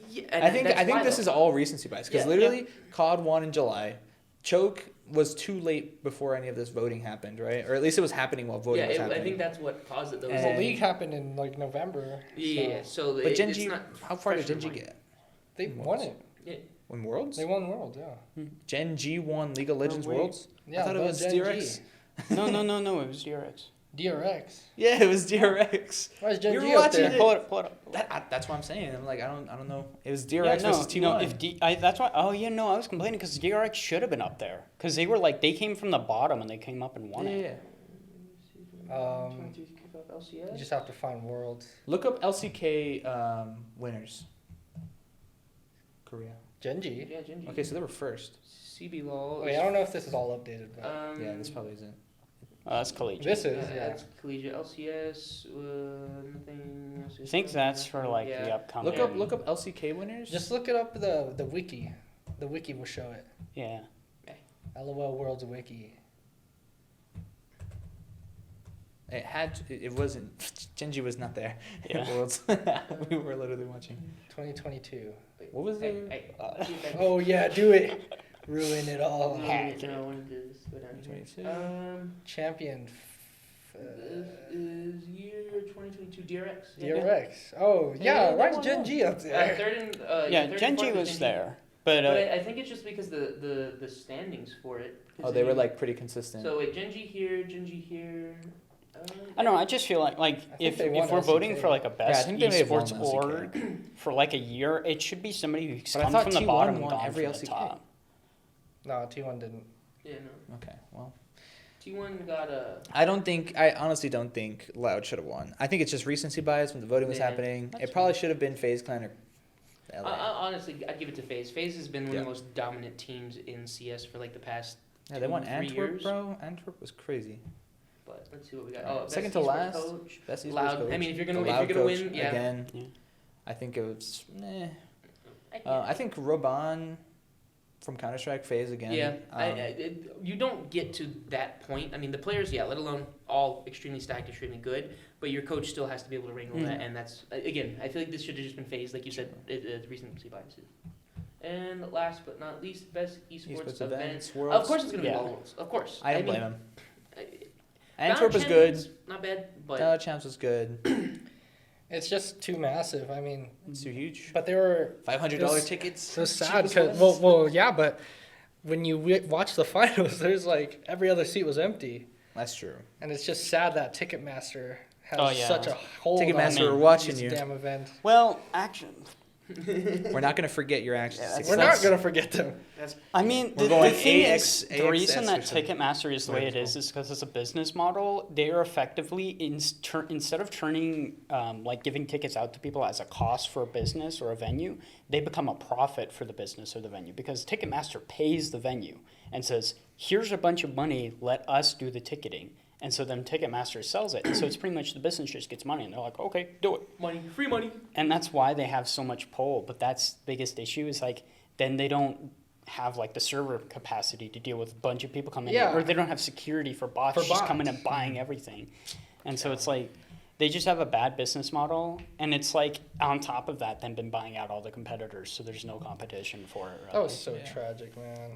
Yeah, I think this is all recency bias because Yeah, literally COD won in July. Choke was too late before any of this voting happened, right? Or at least it was happening while voting was I happening. think that's what caused it though. And- The league happened in like November. Yeah, so But Gen it's G, not how far did fresh in Gen G mind. get? they won it. Yeah. Win Worlds? They won World, yeah. Gen G won League of Legends wait. Worlds? Yeah, I thought it but was Gen DRX. G. No, it was DRX. DRX. Yeah, it was DRX. Why is Gen You were G up watching there? it. Pull it up. That's what I'm saying. I'm like, I don't know. It was Yeah, DRX versus T1. No, that's why. Oh yeah, no, I was complaining because DRX should have been up there because they were like they came from the bottom and they came up and won it. Yeah. 22 kickoff LCS. You just have to find Worlds. Look up LCK winners. Korea. Gen G. Yeah, Gen G. Okay, so they were first. CB Law. Wait, I don't know if this is all updated, but Yeah, this probably isn't. That's collegiate. this is, yeah. That's collegiate LCS. Nothing. I think that's for like Yeah. the upcoming. Look up LCK winners. Just look it up the wiki. The wiki will show it. Yeah. LOL Worlds Wiki. It wasn't. Gen G was not there. Yeah. Worlds. We were literally watching. 2022. What was Hey, the hey, Oh yeah, do it. Ruin it all. no, I wanted to just go down here. 2022? Champion. This is year 2022 DRX. DRX. Oh yeah, they why is won Gen one. G up there? Third and Yeah, third Gen and G fourth was there, but But I think it's just because the standings for it. 'Cause Oh, they were like pretty consistent. So wait, Gen G here, Gen G here. I don't know. I just feel like think they won if we're voting LCK. for like a best think they may have won esports LCK. org for like a year, it should be somebody who's But I come thought from the T1 bottom and won gone every from the LCK. top. No, T1 didn't. Yeah, no. Okay, well, T1 got a. I honestly don't think Loud should have won. I think it's just recency bias when the voting was Yeah, happening. that's It probably should have been FaZe Clan or LA. Honestly, I'd give it to FaZe. FaZe has been one of Yeah. the most dominant teams in CS for like the past Yeah, they won 3 Antwerp, years. bro. Antwerp was crazy. But let's see what we got. Oh, best Second to esports last. coach. Best esports Loud. coach. I mean, if you're The gonna Loud coach win, yeah. again. Yeah. I think it was. I I think Roban from Counter Strike phase again. Yeah, you don't get to that point. I mean, the players, let alone all extremely stacked, extremely good, but your coach still has to be able to wrangle that, and that's, again, I feel like this should have just been phased, like you said, recency biases. And last but not least, best esports events. Worlds. Of course it's going to be Yeah. All Worlds, of course. I don't mean, blame him. I- Antwerp was Champions, good. Not bad, but Champs was good. It's just too massive. I mean, It's too huge. but they were $500 tickets. so sad Cheapest because ones. well, yeah, but when you watch the finals, there's like every other seat was empty, That's true. and it's just sad that Ticketmaster has Oh, yeah. such a hold Ticketmaster, on we're watching these you. damn event. Well, action. We're not going to forget your actions. Yeah, We're not gonna forget them. I mean, We're the going thing AX, is, the reason that or something. Ticketmaster is the way it Whatever is because it's a business model. They are effectively, instead of turning, like giving tickets out to people as a cost for a business or a venue, they become a profit for the business or the venue because Ticketmaster pays the venue and says, here's a bunch of money, let us do the ticketing. And so then Ticketmaster sells it. And so it's pretty much the business just gets money. And they're like, okay, do it. money, free money. And that's why they have so much pull. But that's the biggest issue is like, then they don't have like the server capacity to deal with a bunch of people coming Yeah. in. Or they don't have security for bots For just bots. coming and buying everything. And so it's like, they just have a bad business model. And it's like, on top of that, then been buying out all the competitors. So there's no competition for it. That was so Yeah. tragic, man.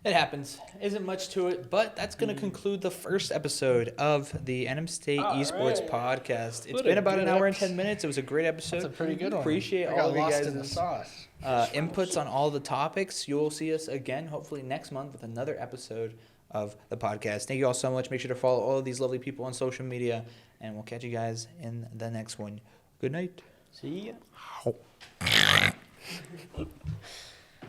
It happens. Isn't much to it, but that's going to conclude the first episode of the NM State All Esports right. Podcast. It's What been a about an good hour and episode. 10 minutes. It was a great episode. That's a pretty good one. Appreciate I all got of you lost guys' in the sauce. inputs on all the topics. You will see us again, hopefully next month, with another episode of the podcast. Thank you all so much. Make sure to follow all of these lovely people on social media, and we'll catch you guys in the next one. Good night. See ya.